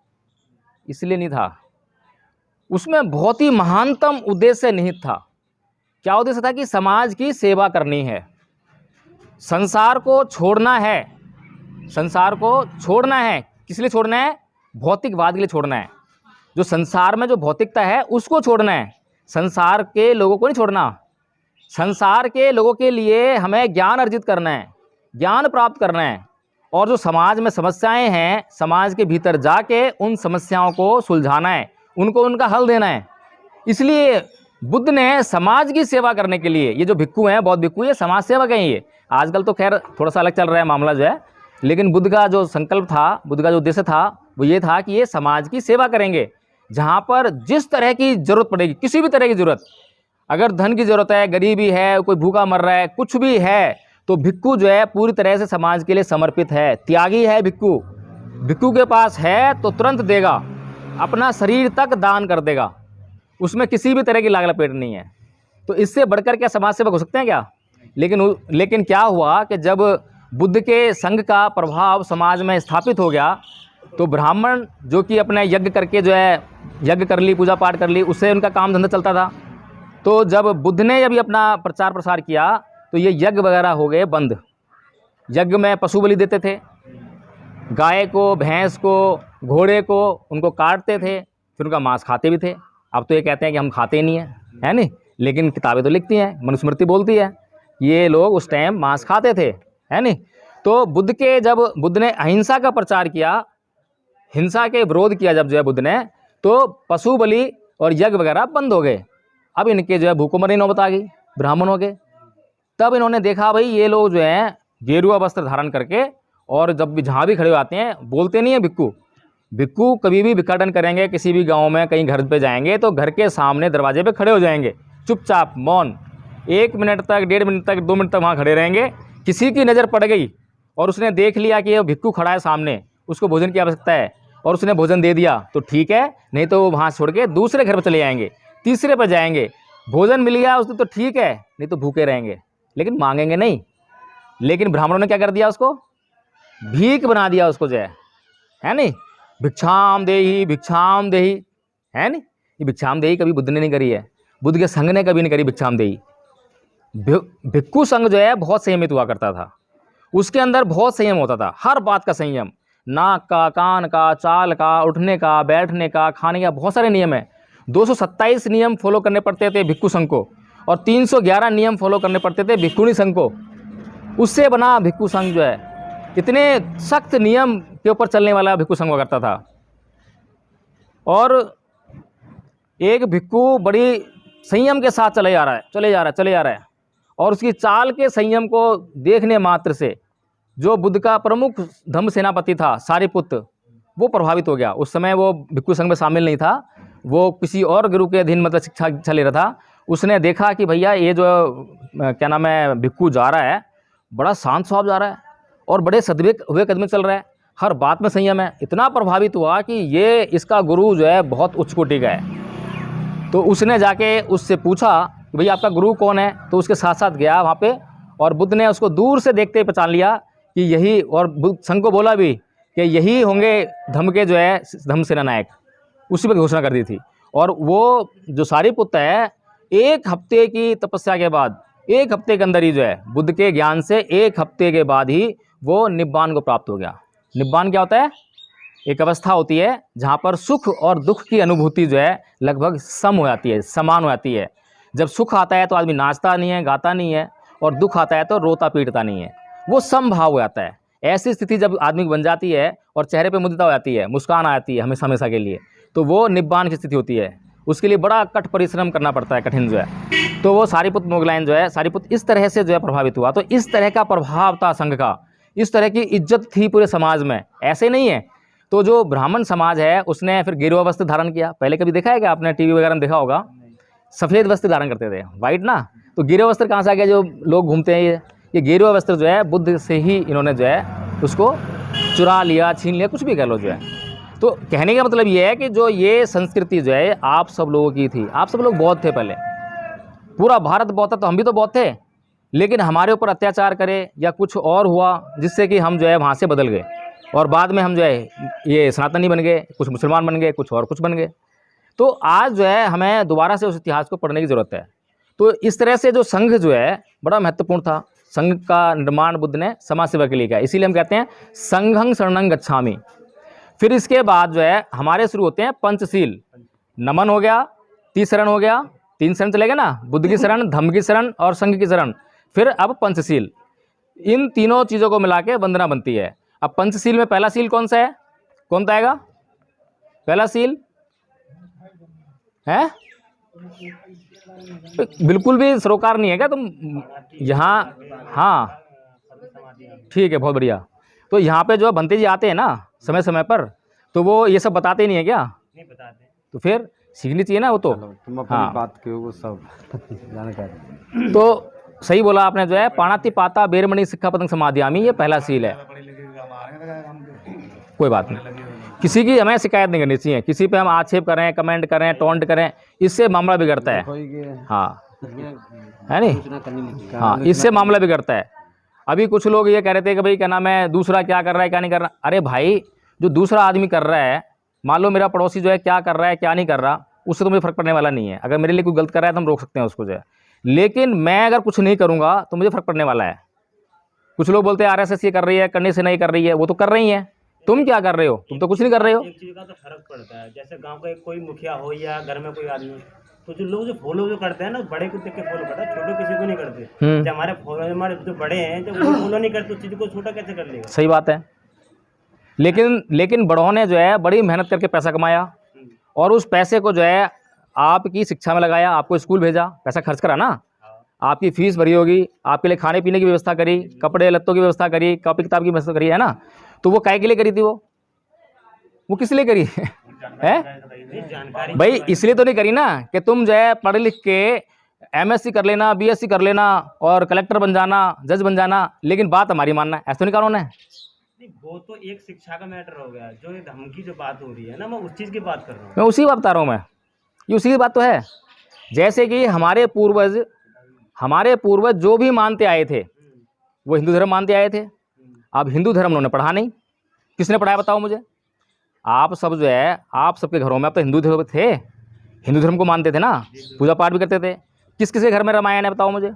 इसलिए नहीं था। उसमें बहुत ही महानतम उद्देश्य निहित था। क्या उद्देश्य था कि समाज की सेवा करनी है, संसार को छोड़ना है, संसार को छोड़ना है। किस लिए छोड़ना है, भौतिकवाद के लिए छोड़ना है। जो संसार में जो भौतिकता है उसको छोड़ना है, संसार के लोगों को नहीं छोड़ना। संसार के लोगों के लिए हमें ज्ञान अर्जित करना है, ज्ञान प्राप्त करना है, और जो समाज में समस्याएं हैं समाज के भीतर जाके उन समस्याओं को सुलझाना है, उनको उनका हल देना है। इसलिए बुद्ध ने समाज की सेवा करने के लिए, ये जो भिक्षु हैं, बौद्ध भिक्षु, ये समाज सेवक हैं। ये आजकल तो खैर थोड़ा सा अलग चल रहा है मामला जो है, लेकिन बुद्ध का जो संकल्प था, बुद्ध का जो उद्देश्य था वो ये था कि ये समाज की सेवा करेंगे। जहाँ पर जिस तरह की ज़रूरत पड़ेगी, किसी भी तरह की ज़रूरत, अगर धन की ज़रूरत है, गरीबी है, कोई भूखा मर रहा है, कुछ भी है, तो भिक्षु जो है पूरी तरह से समाज के लिए समर्पित है, त्यागी है भिक्षु। भिक्षु के पास है तो तुरंत देगा, अपना शरीर तक दान कर देगा, उसमें किसी भी तरह की लाग लपेट नहीं है। तो इससे बढ़कर क्या समाज सेवक हो सकते हैं क्या। लेकिन क्या हुआ कि जब बुद्ध के संघ का प्रभाव समाज में स्थापित हो गया, तो ब्राह्मण जो कि अपने यज्ञ करके जो है यज्ञ कर ली, पूजा पाठ कर ली, उससे उनका काम धंधा चलता था। तो जब बुद्ध ने अभी अपना प्रचार प्रसार किया तो ये यज्ञ वगैरह हो गए बंद। यज्ञ में पशु बलि देते थे, गाय को, भैंस को, घोड़े को, उनको काटते थे, फिर उनका मांस खाते भी थे। अब तो ये कहते हैं कि हम खाते नहीं हैं, है नहीं, लेकिन किताबें तो लिखती हैं, मनुस्मृति बोलती है ये लोग उस टाइम मांस खाते थे, है नहीं। तो जब बुद्ध ने अहिंसा का प्रचार किया, हिंसा के विरोध किया जब जो है बुद्ध ने, तो पशु बलि और यज्ञ वगैरह बंद हो गए। अब इनके जो है भूखमरी नौबत आ गई ब्राह्मणों के। तब इन्होंने देखा भाई ये लोग जो हैं गेरुआ वस्त्र धारण करके, और जब भी जहाँ भी खड़े आते हैं, बोलते नहीं है भिक्षु कभी भी भिक्षाटन करेंगे, किसी भी गांव में कहीं घर पे जाएंगे तो घर के सामने दरवाजे पे खड़े हो जाएंगे, चुपचाप मौन, 1 मिनट तक, 1.5 मिनट तक, 2 मिनट तक वहाँ खड़े रहेंगे। किसी की नज़र पड़ गई और उसने देख लिया कि ये भिक्षु खड़ा है सामने, उसको भोजन की आवश्यकता है, और उसने भोजन दे दिया तो ठीक है, नहीं तो वो वहाँ छोड़ के दूसरे घर पर चले जाएंगे, तीसरे पर जाएंगे। भोजन मिल गया उसको तो ठीक है, नहीं तो भूखे रहेंगे, लेकिन मांगेंगे नहीं। लेकिन ब्राह्मणों ने क्या कर दिया, उसको भीख बना दिया उसको जो है नहीं, भिक्षाम देही, भिक्षाम देही, है नहीं। ये भिक्षाम देही कभी बुद्ध ने नहीं करी है, बुद्ध के संघ ने कभी नहीं करी भिक्षाम देही। भिक्षु संघ जो है बहुत संयमित हुआ करता था, उसके अंदर बहुत संयम होता था, हर बात का संयम, नाक का, कान का, चाल का, उठने का, बैठने का, खाने का, बहुत सारे नियम है। 227 नियम फॉलो करने पड़ते थे भिक्षु संघ को, और 311 नियम फॉलो करने पड़ते थे भिक्षुणी संघ को। उससे बना भिक्षु संघ जो है, इतने सख्त नियम के ऊपर चलने वाला भिक्षु संघ हुआ करता था। और एक भिक्षु बड़ी संयम के साथ चले जा रहा है, और उसकी चाल के संयम को देखने मात्र से जो बुद्ध का प्रमुख धम्म सेनापति था सारिपुत्र, वो प्रभावित हो गया। उस समय वो भिक्षु संघ में शामिल नहीं था, वो किसी और गुरु के अधीन मतलब शिक्षा ले रहा था। उसने देखा कि भैया ये जो क्या नाम है भिक्षु जा रहा है, बड़ा शांत स्वभाव जा रहा है और बड़े सदवे हुए कदम चल रहा है, हर बात में संयम है। इतना प्रभावित हुआ कि ये इसका गुरु जो है बहुत उच्च कोटि का है। तो उसने जाके उससे पूछा कि भैया आपका गुरु कौन है, तो उसके साथ साथ गया वहाँ पे, और बुद्ध ने उसको दूर से देखते ही पहचान लिया कि यही, और बुद्ध संघ को बोला भी कि यही होंगे धम्म के जो है धम्म सेना नायक, उसी पर घोषणा कर दी थी। और वो जो सारिपुत्र है एक हफ्ते की तपस्या के बाद, एक हफ्ते के अंदर ही जो है बुद्ध के ज्ञान से एक हफ्ते के बाद ही वो निब्बान को प्राप्त हो गया। निब्बान क्या होता है? एक अवस्था होती है जहाँ पर सुख और दुख की अनुभूति जो है लगभग सम हो जाती है, समान हो जाती है। जब सुख आता है तो आदमी नाचता नहीं है, गाता नहीं है, और दुख आता है तो रोता पीटता नहीं है, वो समभाव हो जाता है। ऐसी स्थिति जब आदमी की बन जाती है और चेहरे पे मुद्रिता हो जाती है, मुस्कान आ जाती है हमेशा हमेशा के लिए, तो वो निब्बान की स्थिति होती है। उसके लिए बड़ा कठ परिश्रम करना पड़ता है, कठिन जो है। तो वो सारीपुत्र मोगलायन जो है, सारीपुत्र इस तरह से जो है प्रभावित हुआ। तो इस तरह का प्रभाव था संघ का, इस तरह की इज्जत थी पूरे समाज में। ऐसे नहीं है। तो जो ब्राह्मण समाज है उसने फिर गेरुआ वस्त्र धारण किया। पहले कभी देखा है क्या आपने? टीवी वगैरह में देखा होगा, सफ़ेद वस्त्र धारण करते थे, वाइट ना। तो गेरुआ वस्त्र कहाँ से आ गया? जो लोग घूमते हैं ये गेरुआ वस्त्र जो है बुद्ध से ही इन्होंने जो है उसको चुरा लिया, छीन लिया, कुछ भी कह लो जो है। तो कहने का मतलब ये है कि जो ये संस्कृति जो है आप सब लोगों की थी। आप सब लोग बौद्ध थे पहले, पूरा भारत बौद्ध था, तो हम भी तो बौद्ध थे, लेकिन हमारे ऊपर अत्याचार करे या कुछ और हुआ जिससे कि हम जो है वहाँ से बदल गए, और बाद में हम जो है ये सनातनी बन गए, कुछ मुसलमान बन गए, कुछ और कुछ बन गए। तो आज जो है हमें दोबारा से उस इतिहास को पढ़ने की ज़रूरत है। तो इस तरह से जो संघ जो है बड़ा महत्वपूर्ण था। संघ का निर्माण बुद्ध ने समाज सेवा के लिए किया, इसीलिए हम कहते हैं संघं शरणं गच्छामि। फिर इसके बाद जो है हमारे शुरू होते हैं पंचशील। नमन हो गया, 30 शरण हो गया, 3 शरण चले गए ना, बुद्ध की शरण, धम्म की शरण और संघ की शरण। फिर अब पंचशील, इन तीनों चीज़ों को मिला के वंदना बनती है। अब पंचशील में पहला सील कौन सा है? कौन बताएगा? पहला सील है? बिल्कुल भी सरोकार नहीं है क्या तुम यहाँ? हाँ ठीक है, बहुत बढ़िया। तो यहाँ पे जो भंते जी आते हैं ना समय समय पर, तो वो ये सब बताते नहीं है क्या? नहीं बताते। तो फिर सीखनी चाहिए ना वो तो। तुम अपनी हाँ। बात के वो सब जानकारी। तो सही बोला आपने जो है, पाणाति पाता बेरमणि सिक्खा पतंग समाधियामी, ये पहला सील है। पढ़े लिखे के हमारे लगा हम कोई बात नहीं, किसी की हमें शिकायत नहीं करनी चाहिए, किसी पे हम आक्षेप करें, कमेंट करें, टोंट करें, इससे मामला बिगड़ता है। हाँ है नहीं? हाँ, इससे मामला बिगड़ता है। अभी कुछ लोग ये कह रहे थे कि भाई क्या नाम है, दूसरा क्या कर रहा है क्या नहीं कर रहा। अरे भाई, जो दूसरा आदमी कर रहा है, मान लो मेरा पड़ोसी जो है क्या कर रहा है क्या नहीं कर रहा, उससे तो मुझे फर्क पड़ने वाला नहीं है। अगर मेरे लिए कोई गलत कर रहा है तो हम रोक सकते हैं उसको जो है, लेकिन मैं अगर कुछ नहीं करूँगा तो मुझे फर्क पड़ने वाला है। कुछ लोग बोलते हैं आरएसएस ये कर रही है, करने से नहीं कर रही है, वो तो कर रही है, तुम क्या कर रहे हो? तुम तो कुछ नहीं कर रहे हो। एक चीज़ का तो फर्क पड़ता है, जैसे गांव का कोई मुखिया हो या घर में कोई आदमी, तो जो लोग जो फॉलो जो करते हैं ना, बड़े को देख के फॉलो करते हैं, छोटे किसी को नहीं करते। जब हमारे जो बड़े हैं जब वो फॉलो नहीं करते, उस चीज़ को छोटा कैसे कर लेगा? सही बात है। लेकिन बड़ों ने जो है बड़ी मेहनत करके पैसा कमाया, और उस पैसे को जो है आपकी शिक्षा में लगाया, आपको स्कूल भेजा, पैसा खर्च करा ना, आपकी फीस भरी होगी, आपके लिए खाने पीने की व्यवस्था करी, कपड़े लत्तों की व्यवस्था करी, कॉपी किताब की व्यवस्था करी, है ना। तो वो काय के लिए करी थी? वो किस लिए करी है? जानकारी भाई इसलिए तो नहीं करी ना कि तुम जो है पढ़ लिख के एमएससी कर लेना, बीएससी कर लेना और कलेक्टर बन जाना, जज बन जाना, लेकिन बात हमारी मानना है। ऐसा तो नहीं कानून है। नहीं, वो तो एक शिक्षा का मैटर हो गया। जो ये धमकी जो बात हो रही है ना, मैं उस चीज़ की बात कर रहा हूँ। मैं उसी बात बता रहा हूँ, मैं ये उसी की बात तो है। जैसे कि हमारे पूर्वज जो भी मानते आए थे वो हिंदू धर्म मानते आए थे। अब हिंदू धर्म उन्होंने पढ़ा नहीं, किसने पढ़ाया बताओ मुझे? आप सब जो है, आप सबके घरों में अब तो हिंदू धर्म थे, हिंदू धर्म को मानते थे ना, पूजा पाठ भी करते थे। किसके घर में रामायण है बताओ मुझे?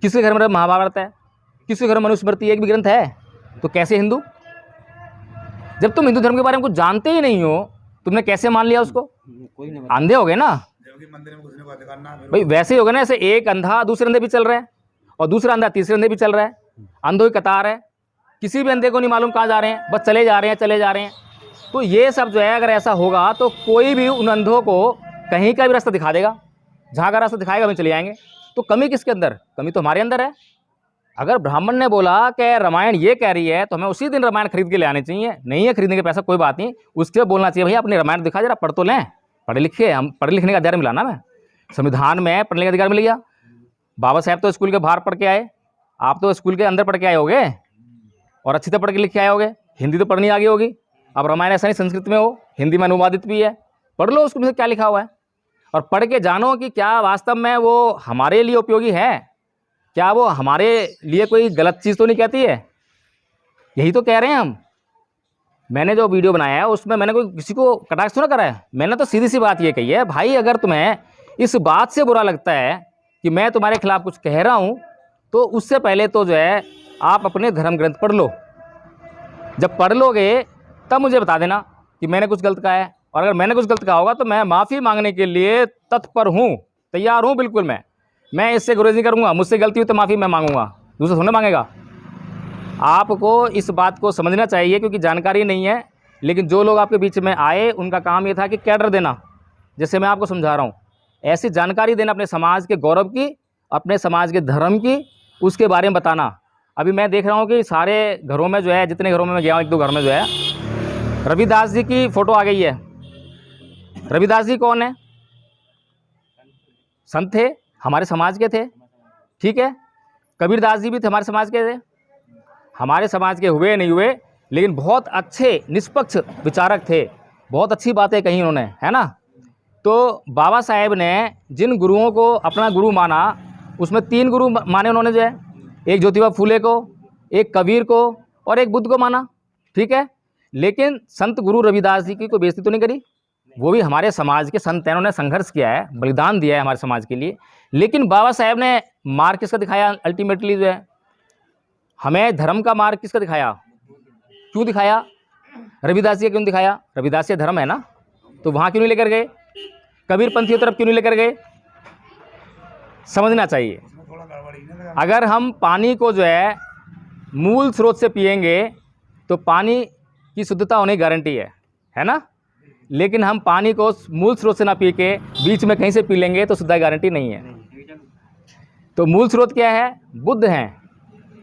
किसके घर में महाभारत है? किसके घर में मनुस्मृति एक भी ग्रंथ है? तो कैसे हिंदू? जब तुम हिंदू धर्म के बारे में कुछ जानते ही नहीं हो, तुमने कैसे मान लिया उसको? अंधे हो गए ना। जबकि मंदिर में घुसने को अधिकार ना है। भाई वैसे ही हो गया ना, ऐसे एक अंधा दूसरे अंधे भी चल रहा है, और दूसरा अंधा तीसरे अंधे भी चल रहा है, अंधों की कतार है। किसी भी अंधे को नहीं मालूम कहाँ जा रहे हैं, बस चले जा रहे हैं। तो ये सब जो है अगर ऐसा होगा तो कोई भी उन अंधों को कहीं का भी रास्ता दिखा देगा, जहाँ का रास्ता दिखाएगा वहीं चले जाएंगे। तो कमी किसके अंदर? कमी तो हमारे अंदर है। अगर ब्राह्मण ने बोला कि रामायण ये कह रही है तो हमें उसी दिन रामायण खरीद के ले आनी चाहिए। नहीं है खरीदने के पैसा, कोई बात नहीं, उसके बोलना चाहिए भैया अपने रामायण दिखा, जरा पढ़ तो लें। पढ़े लिखे, हम पढ़े लिखने का अधिकार मिला ना, मैं संविधान में पढ़ने का अधिकार मिल गया। बाबा साहब तो स्कूल के बाहर पढ़ के आए, आप तो स्कूल के अंदर पढ़ के आए होगे, और अच्छी तरह पढ़ के लिख के आए होगे। हिंदी तो पढ़नी आ गई होगी। अब रामायण ऐसा नहीं संस्कृत में हो, हिंदी में अनुवादित भी है, पढ़ लो उसमें से क्या लिखा हुआ है, और पढ़ के जानो कि क्या वास्तव में वो हमारे लिए उपयोगी है, क्या वो हमारे लिए कोई गलत चीज़ तो नहीं कहती है। यही तो कह रहे हैं हम। मैंने जो वीडियो बनाया है उसमें मैंने कोई किसी को कटाक्ष तो ना करा है, मैंने तो सीधी सी बात ये कही है, भाई अगर तुम्हें इस बात से बुरा लगता है कि मैं तुम्हारे खिलाफ कुछ कह रहा हूँ, तो उससे पहले तो जो है आप अपने धर्म ग्रंथ पढ़ लो। जब पढ़ लोगे तब मुझे बता देना कि मैंने कुछ गलत कहा है, और अगर मैंने कुछ गलत कहा होगा तो मैं माफ़ी मांगने के लिए तत्पर हूँ, तैयार हूँ बिल्कुल। मैं इससे गुरेज नहीं करूँगा। मुझसे गलती हुई तो माफ़ी मैं मांगूंगा, दूसरा थोड़ा मांगेगा। आपको इस बात को समझना चाहिए, क्योंकि जानकारी नहीं है। लेकिन जो लोग आपके बीच में आए उनका काम ये था कि कैडर देना, जैसे मैं आपको समझा रहा हूँ, ऐसी जानकारी देना अपने समाज के गौरव की, अपने समाज के धर्म की, उसके बारे में बताना। अभी मैं देख रहा हूँ कि सारे घरों में जो है, जितने घरों में मैं गया हूँ, 1-2 घर में जो है रविदास जी की फ़ोटो आ गई है। रविदास जी कौन है? संत थे, हमारे समाज के थे, ठीक है। कबीरदास जी भी थे, हमारे समाज के थे। हमारे समाज के हुए नहीं हुए, लेकिन बहुत अच्छे निष्पक्ष विचारक थे, बहुत अच्छी बातें कही उन्होंने, है ना। तो बाबा साहेब ने जिन गुरुओं को अपना गुरु माना, उसमें 3 गुरु माने उन्होंने जो है, एक ज्योतिबा फूले को, एक कबीर को और एक बुद्ध को माना, ठीक है। लेकिन संत गुरु रविदास जी की कोई बेइज्जती तो नहीं करी। वो भी हमारे समाज के संत हैं, उन्होंने संघर्ष किया है, बलिदान दिया है हमारे समाज के लिए। लेकिन बाबा साहेब ने मार्ग किसका दिखाया? अल्टीमेटली जो है हमें धर्म का मार्ग किसका दिखाया? क्यों दिखाया? रविदास जी का क्यों दिखाया? रविदास जी धर्म है ना, तो वहाँ क्यों नहीं लेकर गए? कबीर पंथियों तरफ क्यों नहीं लेकर गए? समझना चाहिए। अगर हम पानी को जो है मूल स्रोत से पिएंगे तो पानी की शुद्धता होने की गारंटी है ना। लेकिन हम पानी को मूल स्रोत से ना पी के बीच में कहीं से पी लेंगे तो शुद्धता की गारंटी नहीं है। तो मूल स्रोत क्या है? बुद्ध हैं।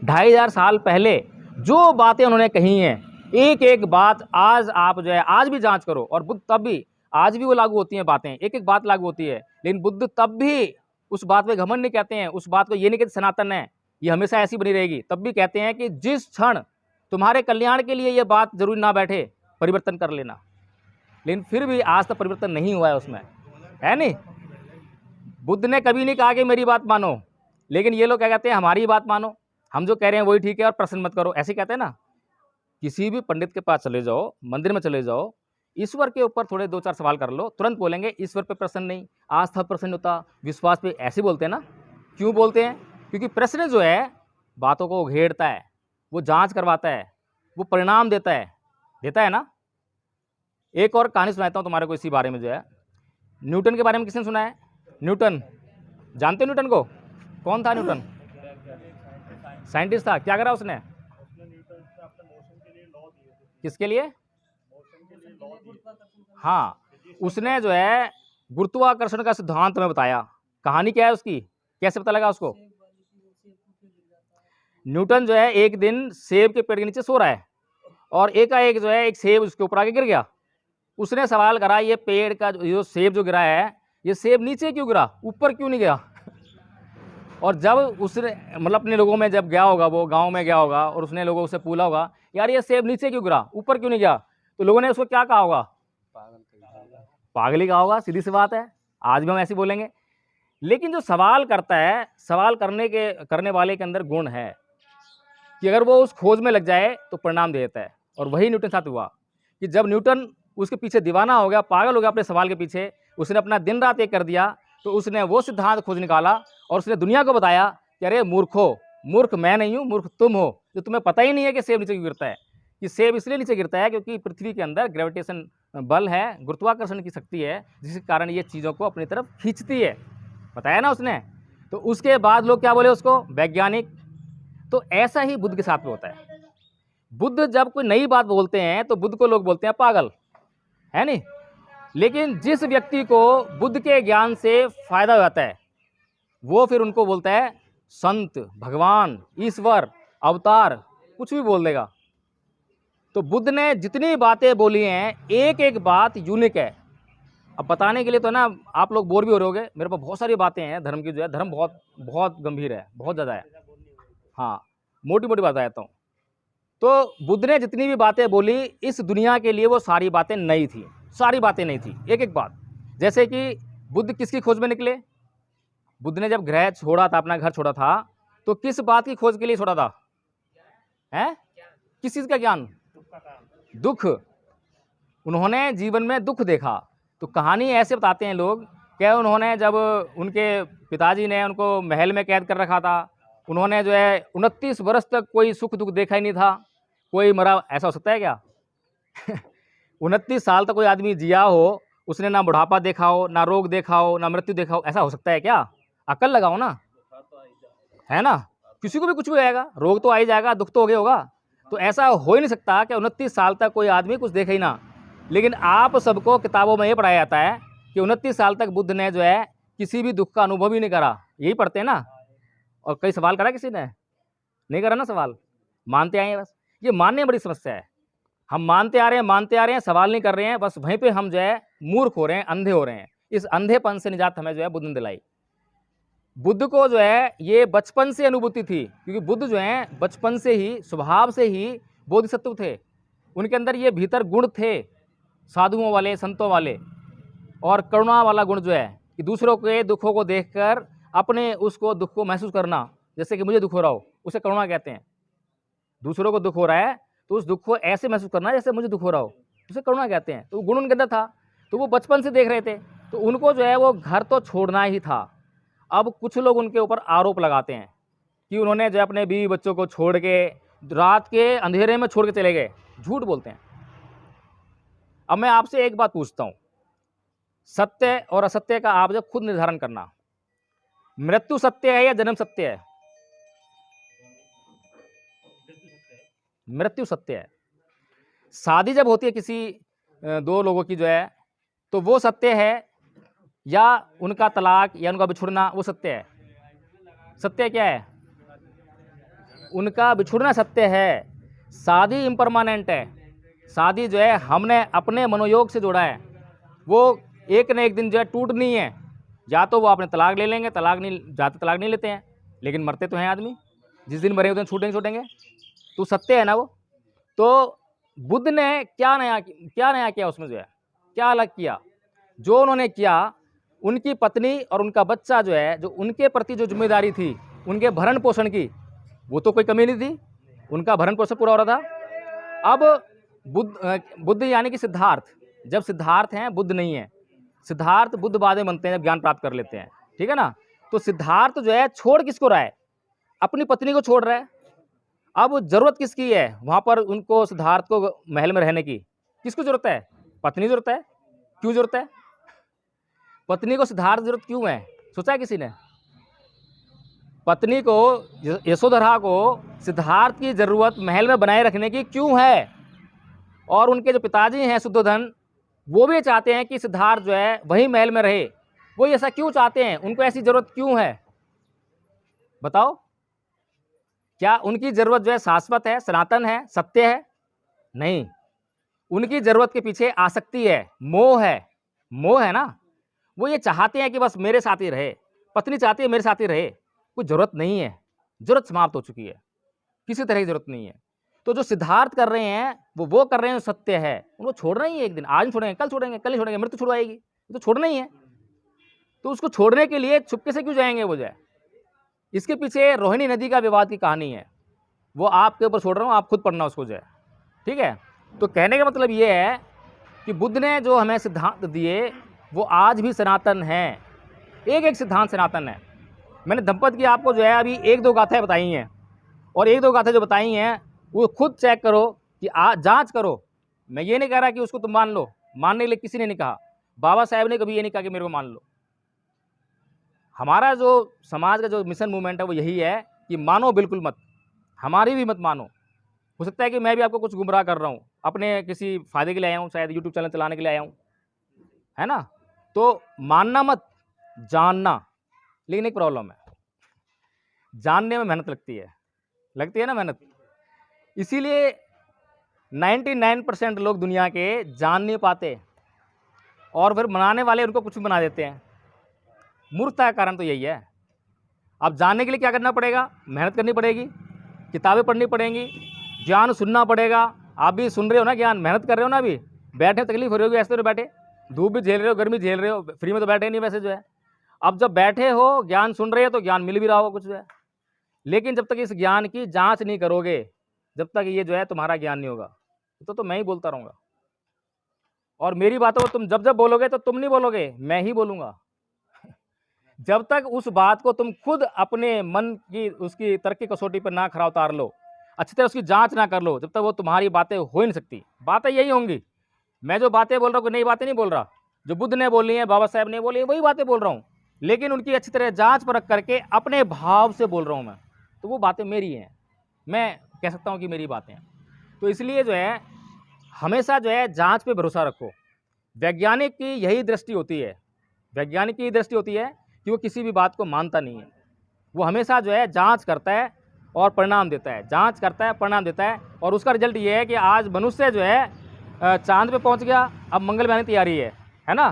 2500 साल पहले जो बातें उन्होंने कही हैं, एक एक बात आज आप जो है आज भी जांच करो, और बुद्ध तब भी, आज भी वो लागू होती हैं बातें, एक एक बात लागू होती है। लेकिन बुद्ध तब भी उस बात पे घमंड नहीं कहते हैं, उस बात को ये नहीं कहते सनातन है, ये हमेशा ऐसी बनी रहेगी। तब भी कहते हैं कि जिस क्षण तुम्हारे कल्याण के लिए ये बात जरूरी ना बैठे, परिवर्तन कर लेना। लेकिन फिर भी आज तक परिवर्तन नहीं हुआ है उसमें, है नहीं। बुद्ध ने कभी नहीं कहा कि मेरी बात मानो, लेकिन ये लोग क्या कहते हैं? हमारी बात मानो, हम जो कह रहे हैं वही ठीक है और प्रश्न मत करो, ऐसे कहते हैं ना। किसी भी पंडित के पास चले जाओ, मंदिर में चले जाओ, ईश्वर के ऊपर थोड़े 2-4 सवाल कर लो, तुरंत बोलेंगे ईश्वर पे प्रश्न नहीं, आस्था प्रश्न होता, विश्वास पे, ऐसे बोलते हैं ना। क्यों बोलते हैं? क्योंकि प्रश्न जो है बातों को घेरता है, वो जांच करवाता है, वो परिणाम देता है ना। एक और कहानी सुनाता हूँ तुम्हारे को इसी बारे में जो है। न्यूटन के बारे में किसने सुना है? न्यूटन, जानते हो न्यूटन को? कौन था न्यूटन? साइंटिस्ट था। क्या करा उसने? किसके लिए? हाँ, उसने जो है गुरुत्वाकर्षण का सिद्धांत में बताया। कहानी क्या है उसकी, कैसे पता लगा उसको? न्यूटन जो है एक दिन सेब के पेड़ के नीचे सो रहा है, और एकाएक जो है एक सेब उसके ऊपर आके गिर गया। उसने सवाल करा, ये पेड़ का जो सेब जो गिरा है, ये सेब नीचे क्यों गिरा, ऊपर क्यों नहीं गया? और जब उसने मतलब अपने लोगों में जब गया होगा, वो गांव में गया होगा, और उसने लोगों से पूछा होगा, यार ये सेब नीचे क्यों गिरा, ऊपर क्यों नहीं गया? तो लोगों ने उसको क्या कहा होगा? पागल ही कहा होगा, सीधी सी बात है। आज भी हम ऐसे बोलेंगे। लेकिन जो सवाल करता है, सवाल करने वाले के अंदर गुण है कि अगर वो उस खोज में लग जाए तो परिणाम दे देता है। और वही न्यूटन साथ हुआ कि जब न्यूटन उसके पीछे दीवाना हो गया, पागल हो गया अपने सवाल के पीछे, उसने अपना दिन रात एक कर दिया, तो उसने वो सिद्धांत खोज निकाला और उसने दुनिया को बताया कि अरे मूर्खो, मूर्ख मैं नहीं हूँ, मूर्ख तुम हो, जो तुम्हें पता ही नहीं है कि सेब नीचे क्यों गिरता है। कि सेब इसलिए नीचे गिरता है क्योंकि पृथ्वी के अंदर ग्रेविटेशन बल है, गुरुत्वाकर्षण की शक्ति है, जिसके कारण ये चीज़ों को अपनी तरफ खींचती है। बताया ना उसने। तो उसके बाद लोग क्या बोले उसको? वैज्ञानिक। तो ऐसा ही बुद्ध के साथ में होता है। बुद्ध जब कोई नई बात बोलते हैं तो बुद्ध को लोग बोलते हैं पागल, है नहीं। लेकिन जिस व्यक्ति को बुद्ध के ज्ञान से फायदा हो जाता है, वो फिर उनको बोलता है संत, भगवान, ईश्वर, अवतार, कुछ भी बोल देगा। तो बुद्ध ने जितनी बातें बोली हैं, एक एक बात यूनिक है। अब बताने के लिए तो ना आप लोग बोर भी हो रहे होगे, मेरे पास बहुत सारी बातें हैं धर्म की, जो है धर्म बहुत बहुत गंभीर है, बहुत ज़्यादा है। हाँ, मोटी मोटी बात बताता हूँ। तो बुद्ध ने जितनी भी बातें बोली इस दुनिया के लिए, वो सारी बातें नई थी, सारी बातें नई थी, एक एक बात। जैसे कि बुद्ध किसकी खोज में निकले? बुद्ध ने जब ग्रह छोड़ा था, अपना घर छोड़ा था, तो किस बात की खोज के लिए छोड़ा था? हैं? किस चीज़ का ज्ञान? दुख। उन्होंने जीवन में दुख देखा। तो कहानी ऐसे बताते हैं लोग क्या उन्होंने जब उनके पिताजी ने उनको महल में कैद कर रखा था, उन्होंने जो है 29 वर्ष तक कोई सुख दुख देखा ही नहीं था, कोई मरा, ऐसा हो सकता है क्या? 29 साल तक कोई आदमी जिया हो, उसने ना बुढ़ापा देखा हो, ना रोग देखा हो, ना मृत्यु देखा हो, ऐसा हो सकता है क्या? अकल लगाओ ना, है ना? किसी को भी कुछ भी आएगा, रोग तो आ ही जाएगा, दुख तो हो गया होगा। तो ऐसा हो ही नहीं सकता कि 29 साल तक कोई आदमी कुछ देखे ही ना। लेकिन आप सबको किताबों में ये पढ़ाया जाता है कि 29 साल तक बुद्ध ने जो है किसी भी दुख का अनुभव ही नहीं करा, यही पढ़ते हैं ना। और कई सवाल करा किसी ने? नहीं करा ना सवाल, मानते आए हैं बस। ये मानने में बड़ी समस्या है, हम मानते आ रहे हैं, सवाल नहीं कर रहे हैं, बस वहीं पे हम जो है मूर्ख हो रहे हैं, अंधे हो रहे हैं। इस अंधेपन से निजात हमें जो है बुद्ध ने दिलाई। बुद्ध को जो है ये बचपन से अनुभूति थी, क्योंकि बुद्ध जो है बचपन से ही, स्वभाव से ही बोधिसत्व थे। उनके अंदर ये भीतर गुण थे, साधुओं वाले, संतों वाले, और करुणा वाला गुण जो है कि दूसरों के दुखों को देखकर अपने उसको दुख को महसूस करना। जैसे कि मुझे दुख हो रहा हो, उसे करुणा कहते हैं। दूसरों को दुख हो रहा है तो उस दुख को ऐसे महसूस करना जैसे मुझे दुख हो रहा हो, उसे करुणा कहते हैं। तो गुण उनके अंदर था, तो वो बचपन से देख रहे थे, तो उनको जो है वो घर तो छोड़ना ही था। अब कुछ लोग उनके ऊपर आरोप लगाते हैं कि उन्होंने जो है अपने बीवी बच्चों को छोड़ के रात के अंधेरे में छोड़ के चले गए, झूठ बोलते हैं। अब मैं आपसे एक बात पूछता हूँ, सत्य और असत्य का आप जब खुद निर्धारण करना, मृत्यु सत्य है या जन्म सत्य है? मृत्यु सत्य है। शादी जब होती है किसी दो लोगों की जो है, तो वो सत्य है, या उनका तलाक या उनका बिछुड़ना वो सत्य है? सत्य क्या है? उनका बिछुड़ना सत्य है। शादी इम्परमानेंट है, शादी जो है हमने अपने मनोयोग से जोड़ा है, वो एक न एक दिन जो है टूटनी है। या तो वो अपने तलाक ले लेंगे, तलाक नहीं जाते तलाक नहीं लेते हैं, लेकिन मरते तो हैं आदमी, जिस दिन मरेंगे उस दिन छूटेंगे। तो सत्य है ना वो। तो बुद्ध ने क्या नया किया उसमें, जो है क्या अलग किया? जो उन्होंने किया, उनकी पत्नी और उनका बच्चा जो है, जो उनके प्रति जो जिम्मेदारी थी उनके भरण पोषण की, वो तो कोई कमी नहीं थी, उनका भरण पोषण पूरा हो रहा था। अब बुद्ध यानी कि सिद्धार्थ, जब सिद्धार्थ हैं बुद्ध नहीं है, सिद्धार्थ बुद्ध बाद में बनते हैं जब ज्ञान प्राप्त कर लेते हैं, ठीक है ना। तो सिद्धार्थ जो है छोड़ किसको रहा है? अपनी पत्नी को छोड़ रहा है। अब जरूरत किसकी है वहां पर उनको, सिद्धार्थ को महल में रहने की? किसको जरूरत है? पत्नी जरूरत है। क्यों जरूरत है पत्नी को? सिद्धार्थ जरूरत क्यों है, सोचा है किसी ने? पत्नी को, यशोधरा को सिद्धार्थ की जरूरत महल में बनाए रखने की क्यों है? और उनके जो पिताजी हैं शुद्धोधन, वो भी चाहते हैं कि सिद्धार्थ जो है वही महल में रहे। वो ऐसा क्यों चाहते हैं? उनको ऐसी जरूरत क्यों है? बताओ, क्या उनकी जरूरत जो है शाश्वत है, सनातन है, सत्य है? नहीं, उनकी जरूरत के पीछे आसक्ति है, मोह है। मोह है ना। वो ये चाहते हैं कि बस मेरे साथ ही रहे, पत्नी चाहती है मेरे साथ ही रहे, कोई जरूरत नहीं है, जरूरत समाप्त हो चुकी है, किसी तरह की जरूरत नहीं है। तो जो सिद्धार्थ कर रहे हैं वो कर रहे हैं, सत्य है, उनको छोड़ना ही है। एक दिन, आज नहीं छोड़ेंगे, कल छोड़ेंगे, कल नहीं छोड़ेंगे, मृत्यु छुड़वाएगी, तो छोड़ना ही है। तो उसको छोड़ने के लिए छुपके से क्यों जाएंगे वो? जाए, इसके पीछे रोहिणी नदी का विवाद की कहानी है, वो आपके ऊपर छोड़ रहा हूँ, आप खुद पढ़ना उसको, जाए, ठीक है। तो कहने का मतलब ये है कि बुद्ध ने जो हमें सिद्धांत दिए वो आज भी सनातन हैं, एक एक सिद्धांत सनातन है। मैंने दंपत की आपको जो है अभी एक दो गाथाएं बताई हैं, और एक दो गाथाएं जो बताई हैं वो खुद चेक करो कि जांच करो। मैं ये नहीं कह रहा कि उसको तुम मान लो, मानने के लिए किसी ने नहीं कहा, बाबा साहब ने कभी ये नहीं कहा कि मेरे को मान लो। हमारा जो समाज का जो मिशन मूवमेंट है वो यही है कि मानो बिल्कुल मत, हमारी भी मत मानो। हो सकता है कि मैं भी आपको कुछ गुमराह कर रहा हूँ, अपने किसी फ़ायदे के लिए आया हूँ, शायद यूट्यूब चैनल चलाने के लिए आया हूँ, है ना। तो मानना मत, जानना। लेकिन एक प्रॉब्लम है, जानने में मेहनत लगती है ना मेहनत। इसीलिए 99% लोग दुनिया के जान नहीं पाते, और फिर बनाने वाले उनको कुछ भी बना देते हैं। मूर्खता का कारण तो यही है। अब जानने के लिए क्या करना पड़ेगा? मेहनत करनी पड़ेगी, किताबें पढ़नी पड़ेंगी, ज्ञान सुनना पड़ेगा। आप भी सुन रहे हो ना ज्ञान, मेहनत कर रहे हो ना, अभी बैठे तकलीफ हो रही होगी, ऐसे तो बैठे, धूप भी झेल रहे हो, गर्मी झेल रहे हो, फ्री में तो बैठे नहीं वैसे जो है। अब जब बैठे हो, ज्ञान सुन रहे हो, तो ज्ञान मिल भी रहा होगा कुछ जो है। लेकिन जब तक इस ज्ञान की जांच नहीं करोगे, जब तक ये जो है तुम्हारा ज्ञान नहीं होगा, तो मैं ही बोलता रहूँगा। और मेरी बातों को तुम जब जब बोलोगे तो तुम नहीं बोलोगे, मैं ही बोलूँगा। जब तक उस बात को तुम खुद अपने मन की उसकी तर्क की कसौटी पर ना खरा उतार लो, अच्छी तरह उसकी जांच ना कर लो, जब तक वो तुम्हारी बातें हो ही नहीं सकती। बातें यही होंगी। मैं जो बातें बोल रहा हूँ कोई नई बातें नहीं बोल रहा, जो बुद्ध ने बोली हैं, बाबा साहेब ने बोली है, वही बातें बोल रहा हूँ, लेकिन उनकी अच्छी तरह जांच परख करके अपने भाव से बोल रहा हूँ मैं। तो वो बातें मेरी हैं, मैं कह सकता हूँ कि मेरी बातें हैं। तो इसलिए जो है हमेशा जो है जांच पे भरोसा रखो। वैज्ञानिक की यही दृष्टि होती है, वैज्ञानिक की दृष्टि होती है कि वो किसी भी बात को मानता नहीं है। वो हमेशा जो है जांच करता है और परिणाम देता है, जांच करता है, परिणाम देता है। और उसका रिजल्ट ये है कि आज मनुष्य जो है चांद पे पहुंच गया, अब मंगलयान की तैयारी है ना,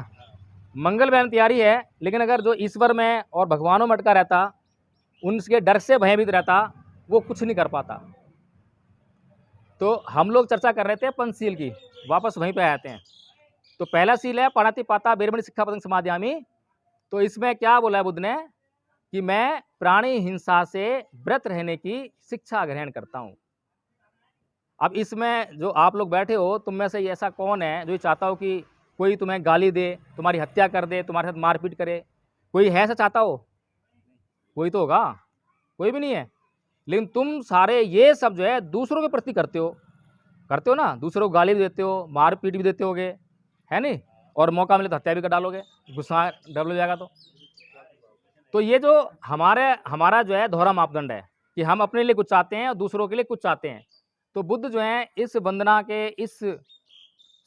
मंगलयान की तैयारी है। लेकिन अगर जो ईश्वर में और भगवानों में अटका रहता, उनके डर से भयभीत रहता, वो कुछ नहीं कर पाता। तो हम लोग चर्चा कर रहे थे पंचशील की, वापस वहीं पे आते हैं। तो पहला सील है पाणातिपाता बेरमणि सिक्खापदं समादयामि। तो इसमें क्या बोला है बुद्ध ने कि मैं प्राणी हिंसा से व्रत रहने की शिक्षा ग्रहण करता हूँ। अब इसमें जो आप लोग बैठे हो, तुम में से ऐसा कौन है जो चाहता हो कि कोई तुम्हें गाली दे, तुम्हारी हत्या कर दे, तुम्हारे साथ मारपीट करे? कोई है ऐसा चाहता हो? कोई तो होगा, कोई भी नहीं है। लेकिन तुम सारे ये सब जो है दूसरों के प्रति करते हो ना, दूसरों को गाली भी देते हो, मारपीट भी देते होगे, है नहीं? और मौका मिले तो हत्या भी कर डालोगे, गुस्सा डबल हो जाएगा। तो ये जो हमारा जो है दोहरा मापदंड है कि हम अपने लिए कुछ चाहते हैं और दूसरों के लिए कुछ चाहते हैं। तो बुद्ध जो है इस वंदना के, इस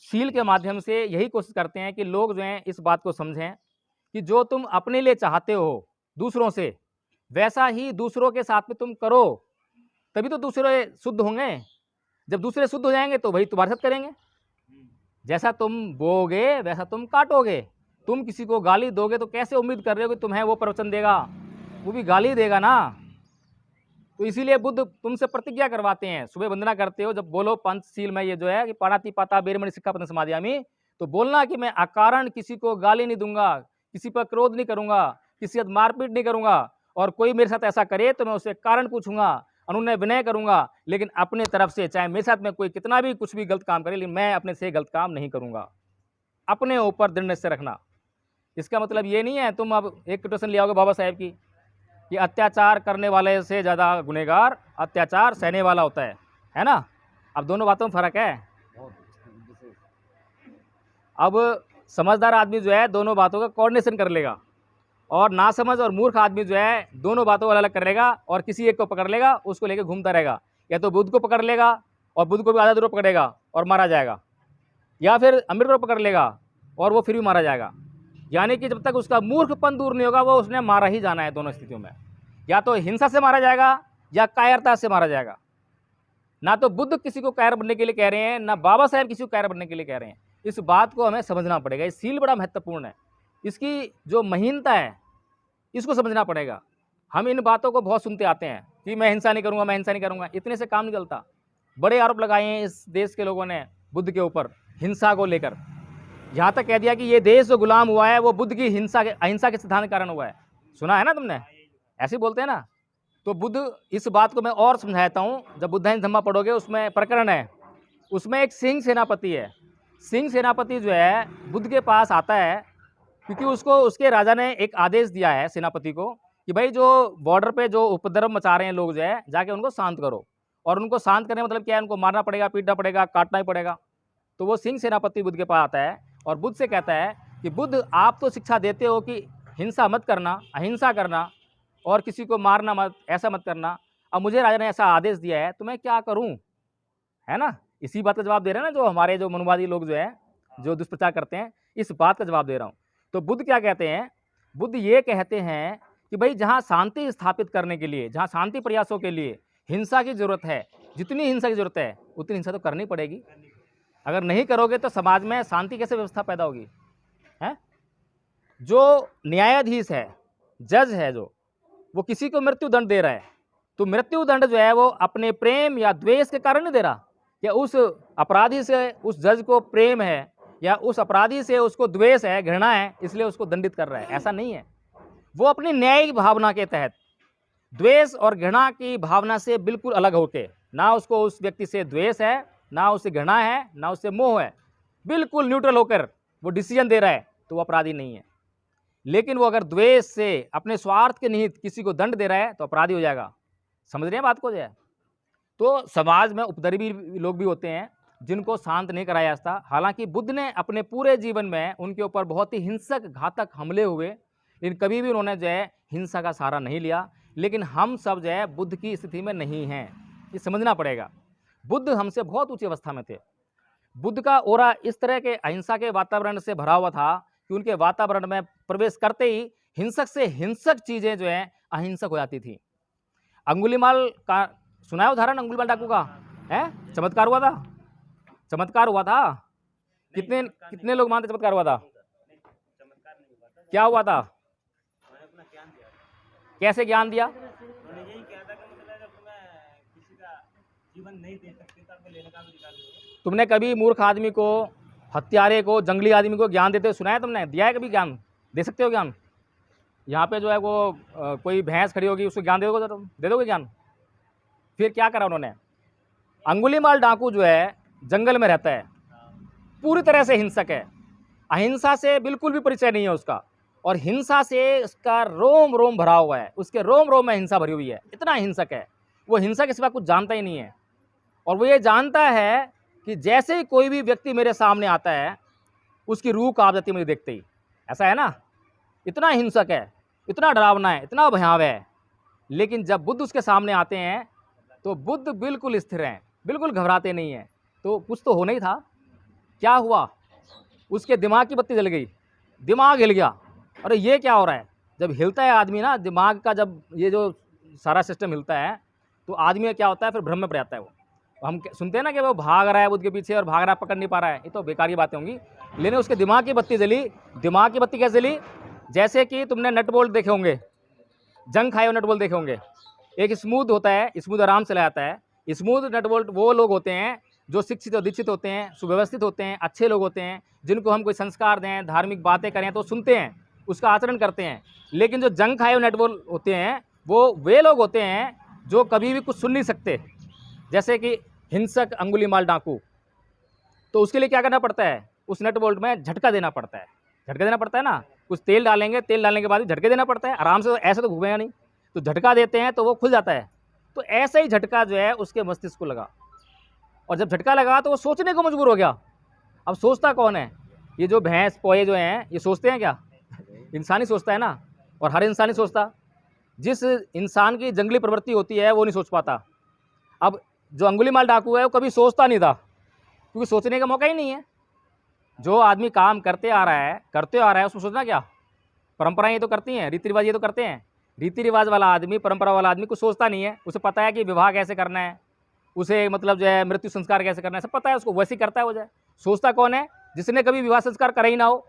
शील के माध्यम से यही कोशिश करते हैं कि लोग जो हैं इस बात को समझें कि जो तुम अपने लिए चाहते हो दूसरों से, वैसा ही दूसरों के साथ में तुम करो, तभी तो दूसरे शुद्ध होंगे। जब दूसरे शुद्ध हो जाएंगे तो वही तुम्हारे साथ करेंगे। जैसा तुम बोओगे वैसा तुम काटोगे। तुम किसी को गाली दोगे तो कैसे उम्मीद कर रहे हो कि तुम्हें वो प्रवचन देगा? वो भी गाली देगा ना। तो इसीलिए बुद्ध तुमसे प्रतिज्ञा करवाते हैं, सुबह वंदना करते हो जब बोलो पंचशील में ये जो है कि पाणातिपाता बेरमणि सिक्खापदं समादयामि, तो बोलना कि मैं अकारण किसी को गाली नहीं दूंगा, किसी पर क्रोध नहीं करूंगा, किसी के साथ मारपीट नहीं करूंगा, और कोई मेरे साथ ऐसा करे तो मैं उससे कारण पूछूंगा, अनुनय विनय करूंगा, लेकिन अपने तरफ से चाहे मेरे साथ में कोई कितना भी कुछ भी गलत काम करे, लेकिन मैं अपने से गलत काम नहीं करूंगा। अपने ऊपर दृढ़ निश्चय रखना। इसका मतलब ये नहीं है तुम अब एक कोटेशन ले आओगे बाबा साहेब की कि अत्याचार करने वाले से ज़्यादा गुनहगार अत्याचार सहने वाला होता है ना। अब दोनों बातों में फ़र्क है। अब समझदार आदमी जो है दोनों बातों का कोऑर्डिनेशन कर लेगा, और नासमझ और मूर्ख आदमी जो है दोनों बातों को अलग अलग कर लेगा और किसी एक को पकड़ लेगा, उसको लेकर घूमता रहेगा। या तो बुद्ध को पकड़ लेगा और बुद्ध को भी आधा दूर पकड़ेगा और मारा जाएगा, या फिर अमृत को पकड़ लेगा और वो फिर भी मारा जाएगा। यानी कि जब तक उसका मूर्खपन दूर नहीं होगा वो उसने मारा ही जाना है। दोनों स्थितियों में या तो हिंसा से मारा जाएगा या कायरता से मारा जाएगा। ना तो बुद्ध किसी को कायर बनने के लिए कह रहे हैं, ना बाबा साहेब किसी को कायर बनने के लिए कह रहे हैं। इस बात को हमें समझना पड़ेगा। ये सील बड़ा महत्वपूर्ण है, इसकी जो महीनता है इसको समझना पड़ेगा। हम इन बातों को बहुत सुनते आते हैं कि मैं हिंसा नहीं करूँगा, मैं हिंसा नहीं करूँगा। इतने से काम नहीं चलता। बड़े आरोप लगाए हैं इस देश के लोगों ने बुद्ध के ऊपर हिंसा को लेकर। यहाँ तक कह दिया कि ये देश जो गुलाम हुआ है वो बुद्ध की अहिंसा के सिद्धांत के कारण हुआ है। सुना है ना तुमने? ऐसे बोलते हैं ना। तो बुद्ध, इस बात को मैं और समझाता हूँ। जब बुद्धाइन धम्मा पढ़ोगे उसमें प्रकरण है, उसमें एक सिंह सेनापति है। सिंह सेनापति जो है बुद्ध के पास आता है क्योंकि उसको उसके राजा ने एक आदेश दिया है सेनापति को कि भाई जो बॉर्डर पे जो उपद्रव मचा रहे हैं लोग जो है, जाके उनको शांत करो। और उनको शांत करने मतलब क्या है? उनको मारना पड़ेगा, पीटना पड़ेगा, काटना ही पड़ेगा। तो वो सिंह सेनापति बुद्ध के पास आता है और बुद्ध से कहता है कि बुद्ध, आप तो शिक्षा देते हो कि हिंसा मत करना, अहिंसा करना और किसी को मारना मत, ऐसा मत करना। अब मुझे राजा ने ऐसा आदेश दिया है तो मैं क्या करूं? है ना। इसी बात का जवाब दे रहे हैं ना जो हमारे जो मनुवादी लोग जो है जो दुष्प्रचार करते हैं, इस बात का जवाब दे रहा हूं। तो बुद्ध क्या कहते हैं? बुद्ध ये कहते हैं कि भाई जहां शांति स्थापित करने के लिए, जहां शांति प्रयासों के लिए हिंसा की जरूरत है, जितनी हिंसा की जरूरत है उतनी हिंसा तो करनी पड़ेगी। अगर नहीं करोगे तो समाज में शांति कैसे व्यवस्था पैदा होगी? है जो न्यायाधीश है, जज है, जो वो किसी को मृत्यु दंड दे रहा है, तो मृत्यु दंड जो है वो अपने प्रेम या द्वेष के कारण नहीं दे रहा, या उस अपराधी से उस जज को प्रेम है या उस अपराधी से उसको द्वेष है, घृणा है, इसलिए उसको दंडित कर रहा है। ऐसा नहीं है। वो अपनी न्यायिक भावना के तहत द्वेष और घृणा की भावना से बिल्कुल अलग होके, ना उसको उस व्यक्ति से द्वेष है, ना उससे घृणा है, ना उससे मोह है, बिल्कुल न्यूट्रल होकर वो डिसीजन दे रहा है, तो वो अपराधी नहीं है। लेकिन वो अगर द्वेष से अपने स्वार्थ के निहित किसी को दंड दे रहा है तो अपराधी हो जाएगा। समझ रहे हैं बात को जो है? तो समाज में उपद्रवी लोग भी होते हैं जिनको शांत नहीं कराया जाता। हालांकि बुद्ध ने अपने पूरे जीवन में उनके ऊपर बहुत ही हिंसक घातक हमले हुए, लेकिन कभी भी उन्होंने जो है हिंसा का सहारा नहीं लिया। लेकिन हम सब जो है बुद्ध की स्थिति में नहीं हैं, ये समझना पड़ेगा। बुद्ध हमसे बहुत ऊंची अवस्था में थे। बुद्ध का ओरा इस तरह के अहिंसा के वातावरण से भरा हुआ था कि उनके वातावरण में प्रवेश करते ही हिंसक से हिंसक चीज़ें जो है अहिंसक हो जाती थी। अंगुलीमाल का सुना है उदाहरण, अंगुलीमाल डाकू का है? चमत्कार हुआ था, चमत्कार हुआ था। कितने लोग मानते चमत्कार हुआ था? क्या हुआ था? कैसे ज्ञान दिया? उन्होंने यही कहा था कि मतलब अगर तुम्हें किसी का जीवन नहीं दे सकते तो आपको लेने का भी अधिकार नहीं है। तुमने कभी मूर्ख आदमी को, हत्यारे को, जंगली आदमी को ज्ञान देते हुए सुना है? तुमने दिया है कभी ज्ञान? दे सकते हो ज्ञान? यहाँ पे जो है वो कोई भैंस खड़ी होगी उसको ज्ञान दे दोगे? तुम दे दोगे ज्ञान? फिर क्या करा उन्होंने? अंगुलीमाल डाकू जो है जंगल में रहता है, पूरी तरह से हिंसक है, अहिंसा से बिल्कुल भी परिचय नहीं है उसका, और हिंसा से उसका रोम रोम भरा हुआ है, उसके रोम रोम में हिंसा भरी हुई है। इतना हिंसक है वो, हिंसा के सिवा कुछ जानता ही नहीं है। और वो ये जानता है कि जैसे ही कोई भी व्यक्ति मेरे सामने आता है उसकी रूह कांप जाती है मुझे देखते ही। ऐसा है ना? इतना हिंसक है, इतना डरावना है, इतना भयावह है। लेकिन जब बुद्ध उसके सामने आते हैं तो बुद्ध बिल्कुल स्थिर हैं, बिल्कुल घबराते नहीं हैं। तो कुछ तो होना ही था। क्या हुआ? उसके दिमाग की बत्ती जल गई, दिमाग हिल गया। अरे ये क्या हो रहा है? जब हिलता है आदमी ना, दिमाग का जब ये जो सारा सिस्टम हिलता है तो आदमी का क्या होता है, फिर भ्रम में पड़ जाता है वो। हम सुनते हैं ना कि वो भाग रहा है बुद्ध के पीछे और भाग रहा है, पकड़ नहीं पा रहा है, ये तो बेकार की बातें होंगी। लेकिन उसके दिमाग की बत्ती जली। दिमाग की बत्ती कैसे जली? जैसे कि तुमने नट बोल्ट देखे होंगे, जंग खाए हुए नट बोल्ट देखे होंगे। एक स्मूथ होता है, स्मूथ आराम से लगाता है। स्मूथ नट बोल्ट वो लोग होते हैं जो शिक्षित और दीक्षित होते हैं, सुव्यवस्थित होते हैं, अच्छे लोग होते हैं, जिनको हम कोई संस्कार दें, धार्मिक बातें करें तो सुनते हैं, उसका आचरण करते हैं। लेकिन जो जंग खाए हुए नट बोल्ट होते हैं वो वे लोग होते हैं जो कभी भी कुछ सुन नहीं सकते, जैसे कि हिंसक अंगुलीमाल डाकू। तो उसके लिए क्या करना पड़ता है? उस नट बोल्ट में झटका देना पड़ता है। झटका देना पड़ता है ना, कुछ तेल डालेंगे, तेल डालने के बाद भी झटके देना पड़ता है। आराम से ऐसे तो घूमेगा नहीं, तो झटका देते हैं तो वो खुल जाता है। तो ऐसा ही झटका जो है उसके मस्तिष्क को लगा, और जब झटका लगा तो वो सोचने को मजबूर हो गया। अब सोचता कौन है? ये जो भैंस पोए जो हैं ये सोचते हैं क्या? इंसान ही सोचता है ना, और हर इंसान ही सोचता। जिस इंसान की जंगली प्रवृत्ति होती है वो नहीं सोच पाता। अब जो अंगुलीमाल डाकू है वो कभी सोचता नहीं था, क्योंकि सोचने का मौका ही नहीं है। जो आदमी काम करते आ रहा है उसको सोचना क्या? परंपराएं ये तो करती हैं, रीति रिवाज ये तो करते हैं। रीति रिवाज वाला आदमी, परंपरा वाला आदमी कुछ सोचता नहीं है। उसे पता है कि विवाह कैसे करना है, उसे मतलब जो है मृत्यु संस्कार कैसे करना है, सब पता है उसको, वैसे ही करता है वो। जाए सोचता कौन है? जिसने कभी विवाह संस्कार करा ही ना हो,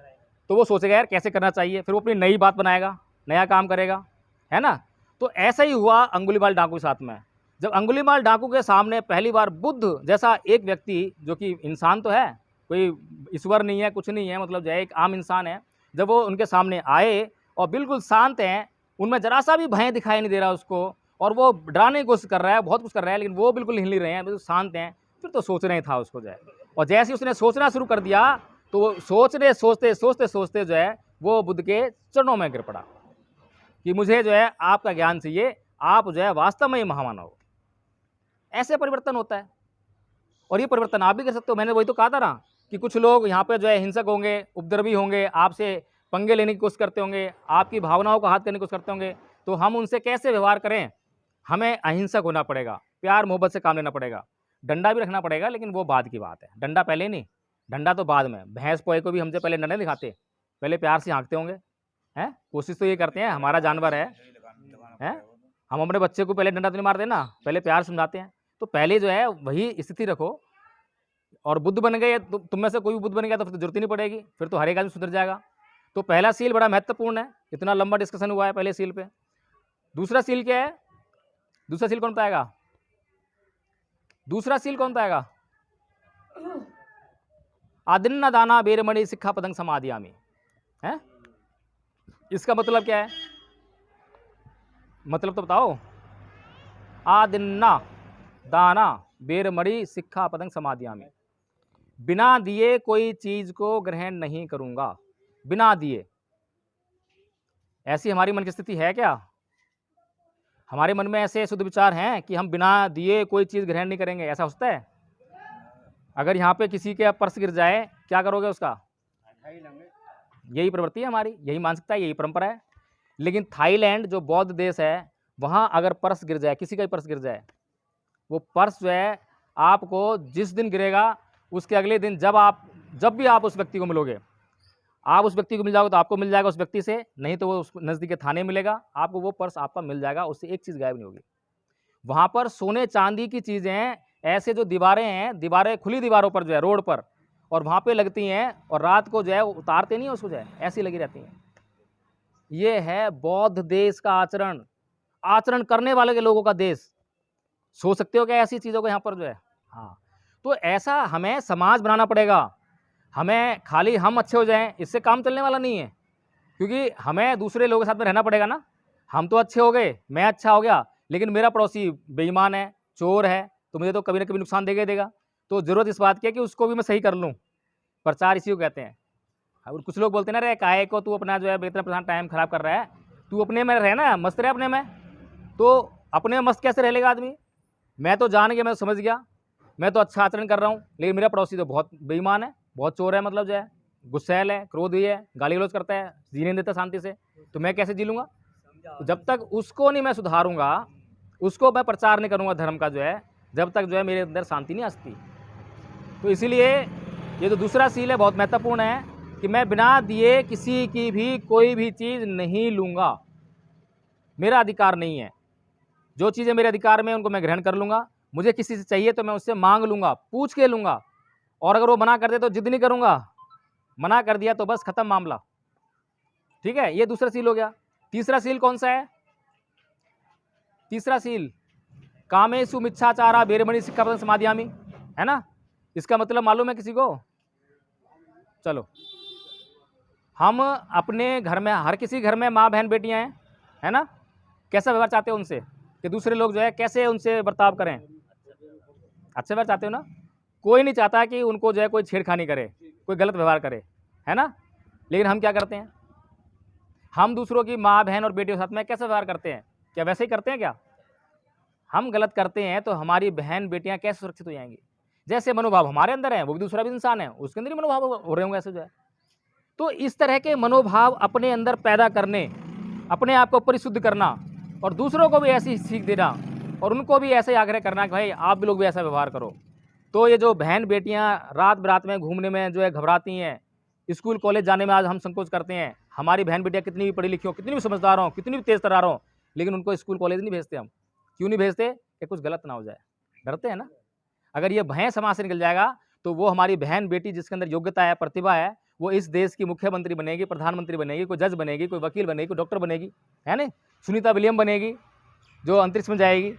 तो वो सोचेगा यार कैसे करना चाहिए, फिर वो अपनी नई बात बनाएगा, नया काम करेगा, है ना? तो ऐसा ही हुआ अंगुलीमाल डाकू के साथ में। जब अंगुलीमाल डाकू के सामने पहली बार बुद्ध जैसा एक व्यक्ति, जो कि इंसान तो है, कोई ईश्वर नहीं है, कुछ नहीं है, मतलब जो है एक आम इंसान है, जब वो उनके सामने आए और बिल्कुल शांत हैं, उनमें जरा सा भी भय दिखाई नहीं दे रहा उसको, और वो डराने की कोशिश कर रहा है, बहुत कुछ कर रहा है, लेकिन वो बिल्कुल हिल नहीं रहे हैं, बिल्कुल शांत हैं। फिर तो सोचना ही था उसको जो है। और जैसे ही उसने सोचना शुरू कर दिया तो वो सोचते जो है वो बुद्ध के चरणों में गिर पड़ा कि मुझे जो है आपका ज्ञान चाहिए, आप जो है वास्तव में ही महामानव हो। ऐसे परिवर्तन होता है, और ये परिवर्तन आप भी कर सकते हो। मैंने वही तो कहा था ना कि कुछ लोग यहाँ पे जो है हिंसक होंगे, उपद्रवी होंगे, आपसे पंगे लेने की कोशिश करते होंगे, आपकी भावनाओं का हाथ करने की कोशिश करते होंगे, तो हम उनसे कैसे व्यवहार करें? हमें अहिंसक होना पड़ेगा, प्यार मोहब्बत से काम लेना पड़ेगा, डंडा भी रखना पड़ेगा, लेकिन वो बाद की बात है। डंडा पहले नहीं, डंडा तो बाद में। भैंस पोए को भी हमसे पहले डंडा नहीं दिखाते, पहले प्यार से हाँकते होंगे, हैं? कोशिश तो ये करते हैं, हमारा जानवर है, हम अपने बच्चे को पहले डंडा तो नहीं मारते ना, पहले प्यार समझाते हैं। तो पहले जो है वही स्थिति रखो। और बुद्ध बन गए, तुम में से कोई भी बुद्ध बन गया तो फिर जरूरत ही नहीं पड़ेगी, फिर तो हर एक आदमी सुधर जाएगा। तो पहला सील बड़ा महत्वपूर्ण है, इतना लंबा डिस्कशन हुआ है पहले सील पे। दूसरा सील क्या है? दूसरा सील कौन पाएगा? दूसरा सील कौन पाएगा? आदिन्न दाना बेरमणि सिक्खा पदं समादियामि, है? इसका मतलब क्या है? मतलब तो बताओ। आदिन्ना दाना बेरमणि सिक्खा पदं समादियामि, बिना दिए कोई चीज को ग्रहण नहीं करूंगा। बिना दिए, ऐसी हमारी मन की स्थिति है क्या? हमारे मन में ऐसे शुद्ध विचार हैं कि हम बिना दिए कोई चीज़ ग्रहण नहीं करेंगे, ऐसा हो सकता है? अगर यहाँ पे किसी के पर्स गिर जाए, क्या करोगे उसका? यही प्रवृत्ति है हमारी, यही मानसिकता है, यही परंपरा है। लेकिन थाईलैंड जो बौद्ध देश है, वहाँ अगर पर्स गिर जाए, किसी का भी पर्स गिर जाए, वो पर्स जो है आपको जिस दिन गिरेगा उसके अगले दिन जब भी आप उस व्यक्ति को मिलोगे, आप उस व्यक्ति को मिल जाओगे तो आपको मिल जाएगा उस व्यक्ति से, नहीं तो वो उस नज़दीक के थाने मिलेगा, आपको वो पर्स आपका मिल जाएगा, उससे एक चीज़ गायब नहीं होगी। वहाँ पर सोने चांदी की चीज़ें, ऐसे जो दीवारें हैं, दीवारें खुली दीवारों पर जो है रोड पर, और वहाँ पे लगती हैं, और रात को जो है उतारते नहीं है उसको, जो है ऐसी लगी रहती हैं। ये है बौद्ध देश का आचरण, आचरण करने वाले के लोगों का देश। सोच सकते हो क्या ऐसी चीज़ों को यहाँ पर जो है? हाँ, तो ऐसा हमें समाज बनाना पड़ेगा। हमें खाली हम अच्छे हो जाएं इससे काम चलने वाला नहीं है, क्योंकि हमें दूसरे लोगों के साथ में रहना पड़ेगा ना। हम तो अच्छे हो गए, मैं अच्छा हो गया, लेकिन मेरा पड़ोसी बेईमान है, चोर है, तो मुझे तो कभी ना कभी नुकसान देगा ही देगा। तो ज़रूरत इस बात की है कि उसको भी मैं सही कर लूँ। प्रचार इसी को कहते हैं। और कुछ लोग बोलते हैं ना, रे काहे को तू अपना जो है बेहतर प्रधान टाइम खराब कर रहा है, तू अपने में रहे ना, मस्त रहे अपने में। तो अपने में मस्त कैसे रह लेगा आदमी? मैं तो जान गया, मैं समझ गया, मैं तो अच्छा आचरण कर रहा हूँ, लेकिन मेरा पड़ोसी तो बहुत बेईमान है, बहुत चोर है, मतलब जो है गुस्सैल है, क्रोधी है, गाली गलौज करता है, जीने नहीं देता शांति से, तो मैं कैसे जी लूँगा? तो जब तक उसको नहीं मैं सुधारूंगा, उसको मैं प्रचार नहीं करूँगा धर्म का जो है, जब तक जो है मेरे अंदर शांति नहीं आती। तो इसीलिए ये जो दूसरा सील है बहुत महत्वपूर्ण है कि मैं बिना दिए किसी की भी कोई भी चीज़ नहीं लूँगा। मेरा अधिकार नहीं है, जो चीज़ें मेरे अधिकार में उनको मैं ग्रहण कर लूँगा। मुझे किसी से चाहिए तो मैं उससे मांग लूँगा, पूछ के लूँगा, और अगर वो मना कर दे तो जिद नहीं करूँगा, मना कर दिया तो बस खत्म मामला। ठीक है, ये दूसरा सील हो गया। तीसरा सील कौन सा है? तीसरा सील कामेषु मिच्छाचारा वेरमणि सिक्खापदं समादियामि, है ना? इसका मतलब मालूम है किसी को? चलो, हम अपने घर में, हर किसी घर में माँ बहन बेटियां हैं, है ना? कैसा व्यवहार चाहते हो उनसे, कि दूसरे लोग जो है कैसे उनसे बर्ताव करें? अच्छा व्यवहार चाहते हो ना? कोई नहीं चाहता कि उनको जो है कोई छेड़खानी करे, कोई गलत व्यवहार करे, है ना? लेकिन हम क्या करते हैं? हम दूसरों की माँ बहन और बेटियों के साथ में कैसा व्यवहार करते हैं? क्या वैसे ही करते हैं क्या? हम गलत करते हैं तो हमारी बहन बेटियां कैसे सुरक्षित हो जाएंगी? जैसे मनोभाव हमारे अंदर है, वो भी दूसरा भी इंसान है, उसके अंदर ही मनोभाव हो रहे होंगे ऐसे जो है। तो इस तरह के मनोभाव अपने अंदर पैदा करने, अपने आप को परिशुद्ध करना, और दूसरों को भी ऐसी सीख देना, और उनको भी ऐसे आग्रह करना कि भाई आप भी लोग भी ऐसा व्यवहार करो। तो ये जो बहन बेटियां रात बरात में घूमने में जो है घबराती हैं, स्कूल कॉलेज जाने में आज हम संकोच करते हैं, हमारी बहन बेटियां कितनी भी पढ़ी लिखी हो, कितनी भी समझदार हो, कितनी भी तेज़ तर्रार हो, लेकिन उनको स्कूल कॉलेज नहीं भेजते हम। क्यों नहीं भेजते? कि कुछ गलत ना हो जाए, डरते हैं ना। अगर ये भय समाज से निकल जाएगा तो वो हमारी बहन बेटी जिसके अंदर योग्यता है, प्रतिभा है, वो इस देश की मुख्यमंत्री बनेगी, प्रधानमंत्री बनेगी, कोई जज बनेगी, कोई वकील बनेगी, कोई डॉक्टर बनेगी, है ना? सुनीता विलियम बनेगी जो अंतरिक्ष में जाएगी,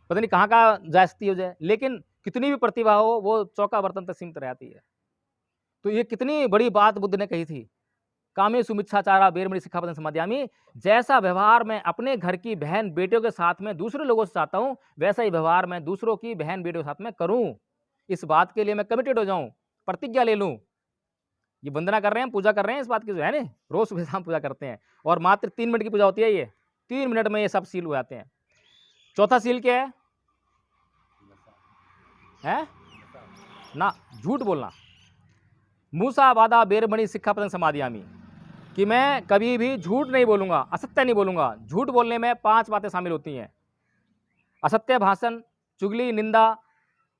पता नहीं कहाँ का जाती हो जाए, लेकिन कितनी भी प्रतिभा हो वो चौका बर्तन तक सीमित रहती है। तो ये कितनी बड़ी बात बुद्ध ने कही थी, कामेषु मिच्छाचारा वेरमणि सिक्खापदं समादियामि। जैसा व्यवहार मैं अपने घर की बहन बेटियों के साथ में दूसरे लोगों से चाहता हूँ, वैसा ही व्यवहार मैं दूसरों की बहन बेटियों के साथ में करूँ। इस बात के लिए मैं कमिटेड हो जाऊँ, प्रतिज्ञा ले लूँ। ये वंदना कर रहे हैं, पूजा कर रहे हैं, इस बात की जो है ना, रोज सुबह शाम पूजा करते हैं, और मात्र 3 मिनट की पूजा होती है। ये 3 मिनट में ये सब सील हो जाते हैं। चौथा सील क्या है? ना झूठ बोलना। मूसा वादा वेरमणि सिक्खापदं समादियामि, कि मैं कभी भी झूठ नहीं बोलूँगा, असत्य नहीं बोलूँगा। झूठ बोलने में 5 बातें शामिल होती हैं: असत्य भाषण, चुगली, निंदा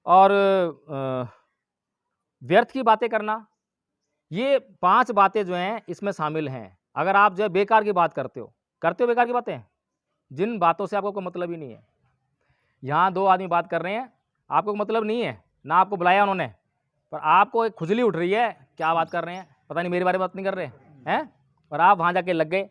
और व्यर्थ की बातें करना। ये 5 बातें जो हैं इसमें शामिल हैं। अगर आप जो है बेकार की बात करते हो बेकार की बातें, जिन बातों से आपको कोई मतलब ही नहीं है। यहाँ 2 आदमी बात कर रहे हैं, आपको मतलब नहीं है, ना आपको बुलाया उन्होंने, पर आपको एक खुजली उठ रही है, क्या बात कर रहे हैं, पता नहीं मेरे बारे में बात नहीं कर रहे हैं, और आप वहाँ जाके लग गए,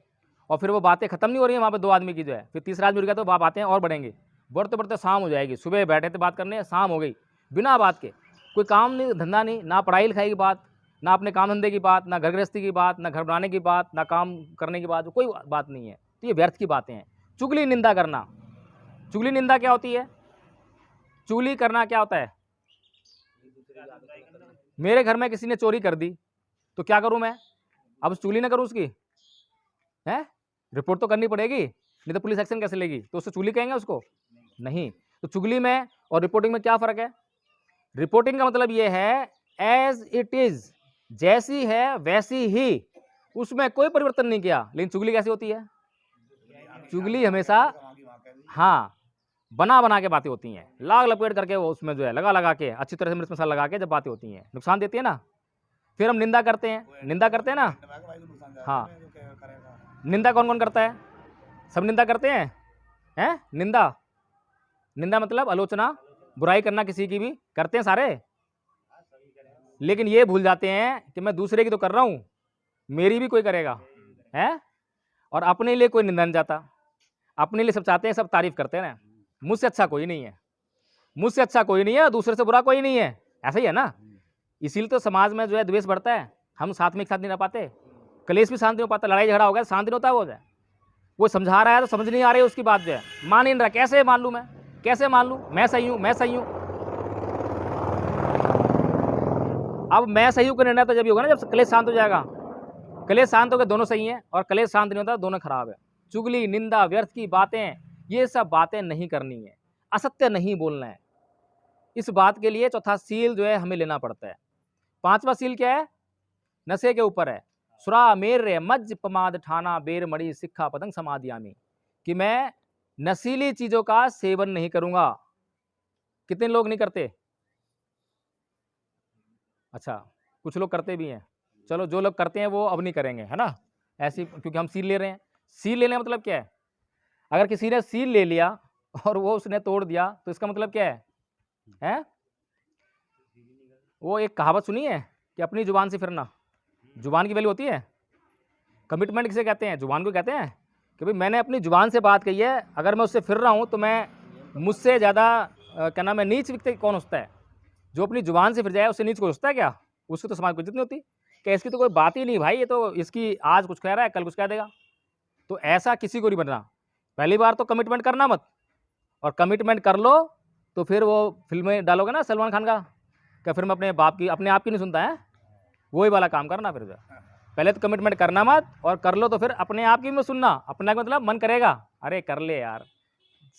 और फिर वो बातें खत्म नहीं हो रही हैं वहाँ पे 2 आदमी की जो है, फिर तीसरा आदमी उठ गया तो वहाँ बातें और बढ़ेंगी, बढ़ते बढ़ते शाम हो जाएगी। सुबह बैठे थे बात करने, शाम हो गई, बिना बात के, कोई काम नहीं, धंधा नहीं, ना पढ़ाई लिखाई की बात, ना अपने काम धंधे की बात, ना घर गृहस्थी की बात, ना घर बनाने की बात, ना काम करने की बात, कोई बात नहीं है। तो ये व्यर्थ की बातें हैं। चुगली निंदा करना। चुगली निंदा क्या होती है? चुगली करना क्या होता है? मेरे घर में किसी ने चोरी कर दी तो क्या करूं मैं? अब चुगली ना करूं उसकी, है? रिपोर्ट तो करनी पड़ेगी, नहीं तो पुलिस एक्शन कैसे लेगी? तो उससे चुगली कहेंगे उसको? नहीं। तो चुगली में और रिपोर्टिंग में क्या फ़र्क है? रिपोर्टिंग का मतलब ये है एज इट इज़, जैसी है वैसी ही, उसमें कोई परिवर्तन नहीं किया। लेकिन चुगली कैसी होती है? चुगली हमेशा हाँ बना बना के बातें होती हैं, लाग लपेट करके वो उसमें जो है लगा के अच्छी तरह से मिर्च मसाला लगा के जब बातें होती हैं, नुकसान देती है ना। फिर हम निंदा करते हैं, निंदा करते हैं ना। हाँ, निंदा कौन कौन करता है? सब निंदा करते हैं, हैं? निंदा, निंदा मतलब आलोचना, बुराई करना किसी की भी करते हैं सारे। लेकिन ये भूल जाते हैं कि मैं दूसरे की तो कर रहा हूँ, मेरी भी कोई करेगा, है? और अपने लिए कोई निंदा नहीं जाता, अपने लिए सब चाहते हैं, सब तारीफ करते हैं ना, मुझसे अच्छा कोई नहीं है, मुझसे अच्छा कोई नहीं है, दूसरे से बुरा कोई नहीं है, ऐसा ही है ना। इसीलिए तो समाज में जो है द्वेष बढ़ता है, हम साथ में एक साथ नहीं रह पाते, कलेश भी शांति नहीं हो पाता, लड़ाई झगड़ा हो गया शांति नहीं होता। वो जाए वो समझा रहा है तो समझ नहीं आ रही है उसकी बात, जो है मान ही नहीं रहा। कैसे मान लूँ मैं, कैसे मान लूँ? मैं सही हूँ, मैं सही हूँ। अब मैं सही हूँ का निर्णय तो जब भी होगा ना जब कलेश शांत हो जाएगा। कलेश शांत हो गए दोनों सही हैं, और कलेश शांत नहीं होता दोनों खराब है। चुगली, निंदा, व्यर्थ की बातें, ये सब बातें नहीं करनी है, असत्य नहीं बोलना है। इस बात के लिए चौथा सील जो है हमें लेना पड़ता है। पांचवा सील क्या है? नशे के ऊपर है। सुरा मेर मज्ज पमाद ठाना बेर मड़ी सिक्खा पतंग समाधियामी, कि मैं नशीली चीजों का सेवन नहीं करूंगा। कितने लोग नहीं करते? अच्छा, कुछ लोग करते भी हैं। चलो, जो लोग करते हैं वो अब नहीं करेंगे, है ना, ऐसी, क्योंकि हम सील ले रहे हैं। सील लेने का मतलब क्या है? अगर किसी ने सील ले लिया और वो उसने तोड़ दिया तो इसका मतलब क्या है? हैं? वो एक कहावत सुनी है कि अपनी जुबान से फिरना, जुबान की वैल्यू होती है। कमिटमेंट किसे कहते हैं? जुबान को कहते हैं कि भाई मैंने अपनी जुबान से बात कही है, अगर मैं उससे फिर रहा हूँ तो मैं, मुझसे ज़्यादा क्या नाम है, नीच व्यक्ति कौन होता है? जो अपनी जुबान से फिर जाए उससे नीच कोई होता है क्या? उसकी तो समाज को इज्जत नहीं होती कि इसकी तो कोई बात ही नहीं भाई, ये तो इसकी आज कुछ कह रहा है कल कुछ कह देगा। तो ऐसा किसी को नहीं बनना। पहली बार तो कमिटमेंट करना मत, और कमिटमेंट कर लो तो फिर वो फिल्में डालोगे ना सलमान खान का, क्या फिर मैं अपने बाप की, अपने आप की नहीं सुनता है, वही वाला काम करना। फिर पहले तो कमिटमेंट करना मत, और कर लो तो फिर अपने आप की मत सुनना। अपना मतलब मन करेगा, अरे कर ले यार,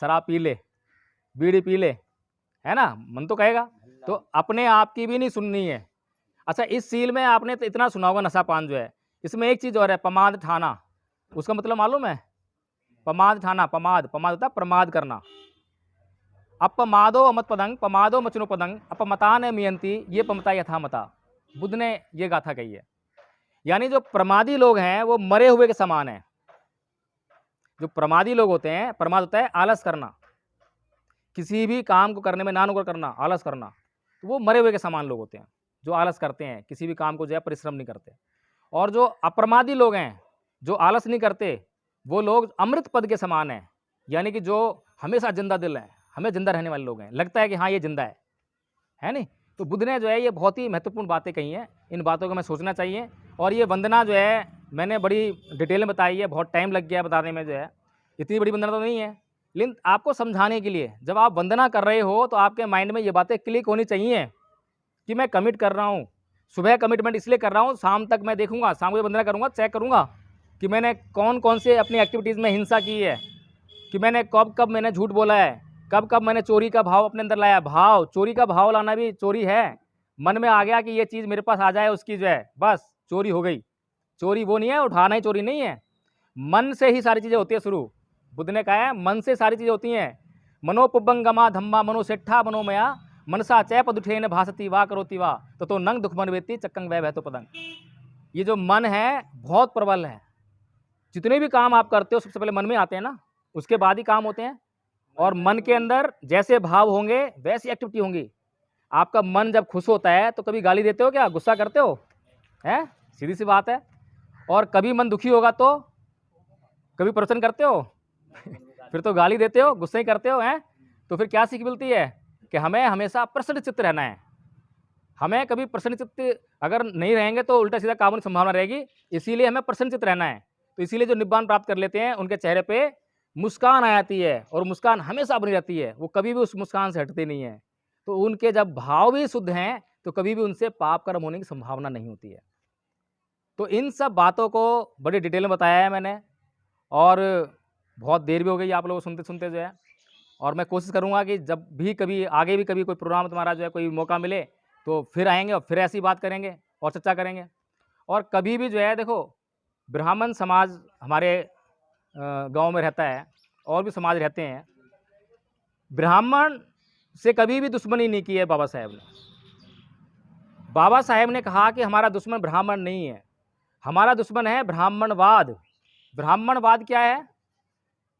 शराब पी ले, बीड़ी पी ले, है ना, मन तो कहेगा। तो अपने आप की भी नहीं सुननी है। अच्छा, इस सील में आपने तो इतना सुना होगा नशा पान जो है, इसमें एक चीज़ और है, पमाद ठाना। उसका मतलब मालूम है? पमाद ठाना, पमाद, पमाद होता है प्रमाद करना। अपमादो अमत पदंग पमादो मचनो पदंग अपमता ने मियंती ये पमता यथा मता। बुद्ध ने ये गाथा कही है। यानी जो प्रमादी लोग हैं वो मरे हुए के समान है। जो प्रमादी लोग होते हैं, प्रमाद होता है आलस करना, किसी भी काम को करने में नानुकर करना, आलस करना, तो वो मरे हुए के समान लोग होते हैं जो आलस करते हैं, किसी भी काम को जो है परिश्रम नहीं करते। और जो अप्रमादी लोग हैं, जो आलस नहीं करते, वो लोग अमृत पद के समान हैं। यानी कि जो हमेशा जिंदा दिल है, हमें जिंदा रहने वाले लोग हैं, लगता है कि हाँ ये जिंदा है नहीं। तो बुद्ध ने जो है ये बहुत ही महत्वपूर्ण बातें कही हैं, इन बातों को हमें सोचना चाहिए। और ये वंदना जो है मैंने बड़ी डिटेल में बताई है, बहुत टाइम लग गया बताने में, जो है इतनी बड़ी वंदना तो नहीं है, लेकिन आपको समझाने के लिए, जब आप वंदना कर रहे हो तो आपके माइंड में ये बातें क्लिक होनी चाहिए कि मैं कमिट कर रहा हूँ। सुबह कमिटमेंट इसलिए कर रहा हूँ, शाम तक मैं देखूंगा, शाम को वंदना करूँगा, चेक करूँगा कि मैंने कौन कौन से अपनी एक्टिविटीज़ में हिंसा की है, कि मैंने कब कब मैंने झूठ बोला है, कब कब मैंने चोरी का भाव अपने अंदर लाया। भाव, चोरी का भाव लाना भी चोरी है। मन में आ गया कि ये चीज़ मेरे पास आ जाए, उसकी जो है बस चोरी हो गई। चोरी वो नहीं है, उठाना ही चोरी नहीं है। मन से ही सारी चीज़ें होती है शुरू। बुद्ध ने कहा है मन से सारी चीज़ें होती हैं। मनोपुबंगमा धम्मा मनोसेठा मनोमया मनसा चै पदुठेन भासती वा करोति वा तो नंग दुखमन वेत्ती चक्कंग वह तो पदंग। ये जो मन है बहुत प्रबल है। जितने भी काम आप करते हो सबसे पहले मन में आते हैं ना, उसके बाद ही काम होते हैं। और मन के अंदर जैसे भाव होंगे वैसी एक्टिविटी होंगी। आपका मन जब खुश होता है तो कभी गाली देते हो क्या? गुस्सा करते हो? हैं, सीधी सी बात है। और कभी मन दुखी होगा तो कभी प्रवचन करते हो? फिर तो गाली देते हो, गुस्सा ही करते हो, हैं। तो फिर क्या सीख मिलती है कि हमें हमेशा प्रसन्न चित्त रहना है। हमें कभी प्रसन्न चित्त अगर नहीं रहेंगे तो उल्टा सीधा काम होने की संभावना रहेगी। इसीलिए हमें प्रसन्न चित्त रहना है। तो इसीलिए जो निब्बान प्राप्त कर लेते हैं उनके चेहरे पे मुस्कान आ जाती है, और मुस्कान हमेशा बनी रहती है, वो कभी भी उस मुस्कान से हटती नहीं है। तो उनके जब भाव भी शुद्ध हैं तो कभी भी उनसे पाप कर्म होने की संभावना नहीं होती है। तो इन सब बातों को बड़ी डिटेल में बताया है मैंने, और बहुत देर भी हो गई आप लोगों को सुनते सुनते जो है। और मैं कोशिश करूँगा कि जब भी कभी आगे भी कभी कोई प्रोग्राम तुम्हारा जो है कोई मौका मिले तो फिर आएंगे और फिर ऐसी बात करेंगे और चर्चा करेंगे। और कभी भी जो है देखो, ब्राह्मण समाज हमारे गांव में रहता है और भी समाज रहते हैं, ब्राह्मण से कभी भी दुश्मनी नहीं की है बाबा साहेब ने। बाबा साहेब ने कहा कि हमारा दुश्मन ब्राह्मण नहीं है, हमारा दुश्मन है ब्राह्मणवाद। ब्राह्मणवाद क्या है?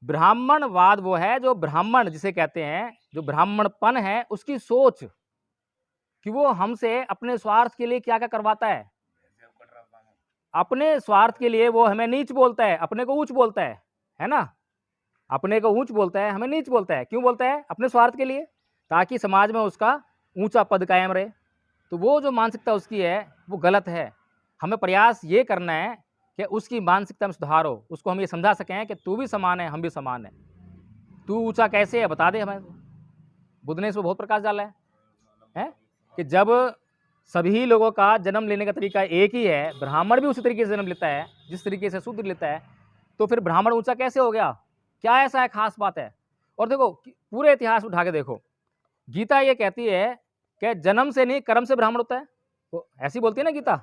ब्राह्मणवाद वो है जो ब्राह्मण जिसे कहते हैं, जो ब्राह्मणपन है उसकी सोच कि वो हमसे अपने स्वार्थ के लिए क्या क्या करवाता है। अपने स्वार्थ के लिए वो हमें नीच बोलता है, अपने को ऊंच बोलता है ना। अपने को ऊंच बोलता है, हमें नीच बोलता है। क्यों बोलता है? अपने स्वार्थ के लिए, ताकि समाज में उसका ऊंचा पद कायम रहे। तो वो जो मानसिकता उसकी है वो गलत है। हमें प्रयास ये करना है कि उसकी मानसिकता में सुधार हो, उसको हम ये समझा सकें कि तू भी समान है, हम भी समान है। तू ऊंचा कैसे है बता दे हमें। बुद्ध ने इसमें बहुत प्रकाश डाला है कि जब सभी लोगों का जन्म लेने का तरीका एक ही है, ब्राह्मण भी उसी तरीके से जन्म लेता है जिस तरीके से शूद्र लेता है, तो फिर ब्राह्मण ऊंचा कैसे हो गया? क्या ऐसा है खास बात है? और देखो पूरे इतिहास उठा के देखो, गीता ये कहती है कि जन्म से नहीं कर्म से ब्राह्मण होता है। तो ऐसी बोलती है ना गीता।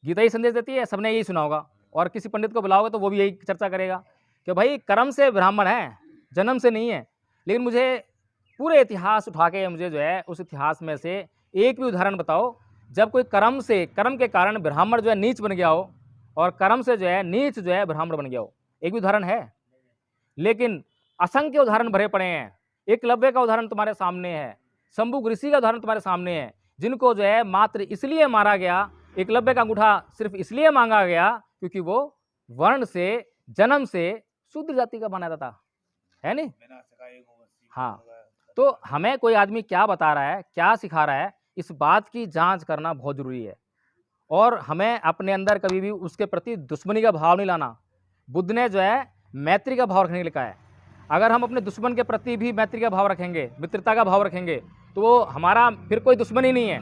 गीता ही संदेश देती है, सबने यही सुना होगा। और किसी पंडित को बुलाओगे तो वो भी यही चर्चा करेगा कि भाई कर्म से ब्राह्मण है, जन्म से नहीं है। लेकिन मुझे पूरे इतिहास उठा के मुझे जो है उस इतिहास में से एक भी उदाहरण बताओ जब कोई कर्म के कारण ब्राह्मण जो है नीच बन गया हो और कर्म से जो है नीच जो है ब्राह्मण बन गया हो। एक भी उदाहरण है? लेकिन असंख्य उदाहरण भरे पड़े हैं। एकलव्य का उदाहरण तुम्हारे सामने है, शंभु ऋषि का उदाहरण तुम्हारे सामने है, जिनको जो है मात्र इसलिए मारा गया, एकलव्य का अंगूठा सिर्फ इसलिए मांगा गया क्योंकि वो वर्ण से, जन्म से शूद्र जाति का बनाता था, है नहीं? हाँ, तो हमें कोई आदमी क्या बता रहा है, क्या सिखा रहा है, इस बात की जांच करना बहुत जरूरी है। और हमें अपने अंदर कभी भी उसके प्रति दुश्मनी का भाव नहीं लाना। बुद्ध ने जो है मैत्री का भाव रखने के लिए कहा है। अगर हम अपने दुश्मन के प्रति भी मैत्री का भाव रखेंगे, मित्रता का भाव रखेंगे, तो वो हमारा फिर कोई दुश्मनी नहीं है।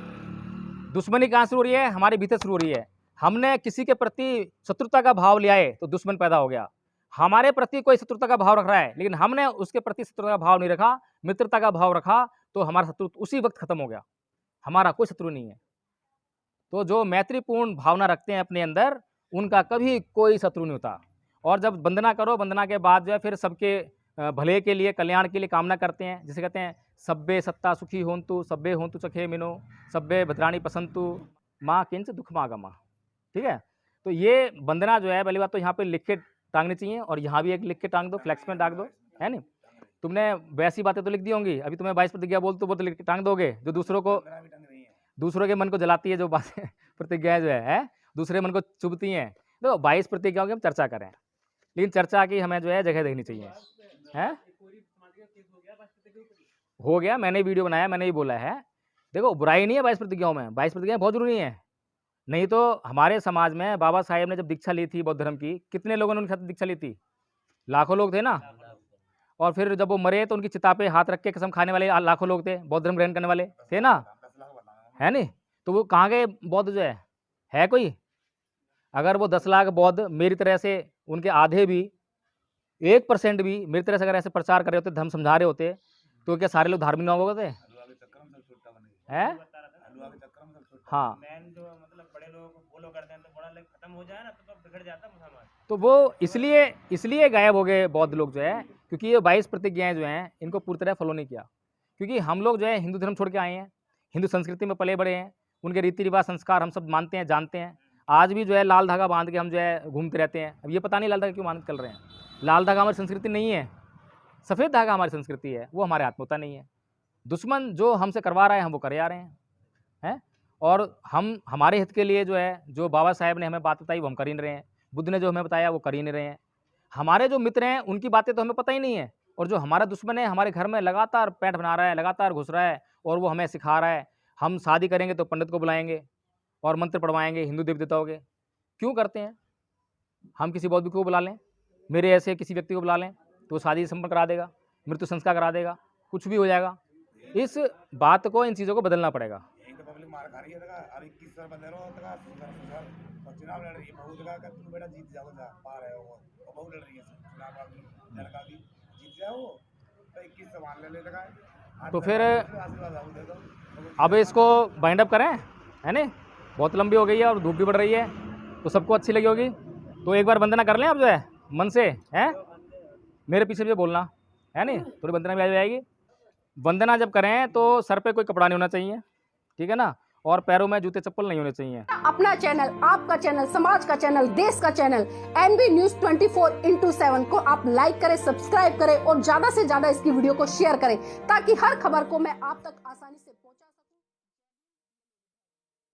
दुश्मनी कहाँ शुरू हो रही है? हमारे भीतर शुरू हो रही है। हमने किसी के प्रति शत्रुता का भाव लिया है तो दुश्मन पैदा हो गया। हमारे प्रति कोई शत्रुता का भाव रख रहा है लेकिन हमने उसके प्रति शत्रुता का भाव नहीं रखा, मित्रता का भाव रखा, तो हमारा शत्रु उसी वक्त खत्म हो गया। हमारा कोई शत्रु नहीं है। तो जो मैत्रीपूर्ण भावना रखते हैं अपने अंदर, उनका कभी कोई शत्रु नहीं होता। और जब वंदना करो, वंदना के बाद जो है फिर सबके भले के लिए, कल्याण के लिए कामना करते हैं। जिसे कहते हैं सब्बे सत्ता सुखी होंतु, सब्बे होंतु चखे मिनो, सब्बे भद्राणी पसंतु, माँ किंच दुख मागमा। ठीक है, तो ये वंदना जो है पहली बात तो यहाँ पे लिख के टांगनी चाहिए, और यहाँ भी एक लिख के टांग दो, फ्लैक्स में टांग दो, है नहीं? तुमने वैसी बातें तो लिख दी होंगी, अभी तुम्हें 22 प्रतिज्ञा बोल तो वो तो लिख के टांग दोगे, जो दूसरों के मन को जलाती है, जो बातें प्रतिज्ञाएं जो है दूसरे मन को चुभती हैं। तो 22 प्रतिज्ञाओं की हम चर्चा करें, लेकिन चर्चा की हमें जो है जगह देखनी चाहिए, है? हो गया, मैंने वीडियो बनाया, मैंने ही बोला है। देखो बुराई नहीं है 22 प्रतिज्ञाओं में, 22 प्रतिज्ञाएं बहुत जरूरी है। नहीं तो हमारे समाज में बाबा साहेब ने जब दीक्षा ली थी बौद्ध धर्म की, कितने लोगों ने उनके साथ दीक्षा ली थी? लाखों लोग थे ना। और फिर जब वो मरे तो उनकी चिता पे हाथ रख के कसम खाने वाले लाखों लोग थे, बौद्ध धर्म ग्रहण करने वाले थे ना, है नहीं? तो वो कहाँ गए बौद्ध जो है कोई? अगर वो 10 लाख बौद्ध मेरी तरह से, उनके आधे भी 1% भी मेरी तरह से अगर ऐसे प्रचार कर रहे होते, धर्म समझा रहे होते, तो क्या सारे लोग धार्मिक ना हो गए थे? हैं? हाँ, मतलब बड़े लोगों को फॉलो करते हैं तो बड़ा लोग खत्म हो जाए ना तो बिगड़ जाता है मुसलमान। तो वो इसलिए गायब हो गए बौद्ध लोग जो है, क्योंकि ये 22 प्रतिज्ञाएं जो हैं इनको पूरी तरह फॉलो नहीं किया। क्योंकि हम लोग जो है हिंदू धर्म छोड़ के आए हैं, हिंदू संस्कृति में पले बड़े हैं, उनके रीति रिवाज संस्कार हम सब मानते हैं, जानते हैं। आज भी जो है लाल धागा बांध के हम जो है घूमते रहते हैं। अब ये पता नहीं लाल धागा क्यों बांध के चल रहे हैं। लाल धागा हमारी संस्कृति नहीं है, सफ़ेद धागा हमारी संस्कृति है, वो हमारे हाथ में होता नहीं है। दुश्मन जो हमसे करवा रहा है हम वो करे आ रहे हैं। और हम हमारे हित के लिए जो है, जो बाबा साहेब ने हमें बात बताई वो हम कर ही नहीं रहे हैं, बुद्ध ने जो हमें बताया वो कर ही नहीं रहे हैं। हमारे जो मित्र हैं उनकी बातें तो हमें पता ही नहीं है, और जो हमारा दुश्मन है हमारे घर में लगातार पैंट बना रहा है, लगातार घुस रहा है, और वो हमें सिखा रहा है। हम शादी करेंगे तो पंडित को बुलाएंगे और मंत्र पढ़वाएंगे हिंदू देवी देवताओं के। क्यों करते हैं? हम किसी बौद्ध को बुला लें, मेरे ऐसे किसी व्यक्ति को बुला लें तो शादी संपन्न करा देगा, मृत्यु संस्कार करा देगा, कुछ भी हो जाएगा। इस बात को, इन चीज़ों को बदलना पड़ेगा। पब्लिक मार खा रही है और 21 साल बंदे रहो और चुनाव लड़ रही है, बहुत जगह का तुम बेटा जीत जाओ, पार है वो बहुत लड़ रही है। चुनाव की लड़का की जीत जाए वो तो 21 सामान ले लेगा। तो फिर आशीर्वाद आपको दे दो। अब इसको बाइंड अप करें, है नहीं? बहुत लंबी हो गई है और धूप भी बढ़ रही है, तो सबको अच्छी लगी होगी। तो एक बार वंदना कर लें आप जो है मन से, हैं? मेरे पीछे भी बोलना, है नहीं? थोड़ी वंदना भी आ जाएगी। वंदना जब करें तो सर पे कोई कपड़ा नहीं होना चाहिए, ठीक है ना? और पैरों में जूते चप्पल नहीं होने चाहिए। अपना चैनल, आपका चैनल, समाज का चैनल, देश का चैनल NV News 24/7 को आप लाइक करें, सब्सक्राइब करें और ज्यादा से ज्यादा इसकी वीडियो को शेयर करें ताकि हर खबर को मैं आप तक आसानी से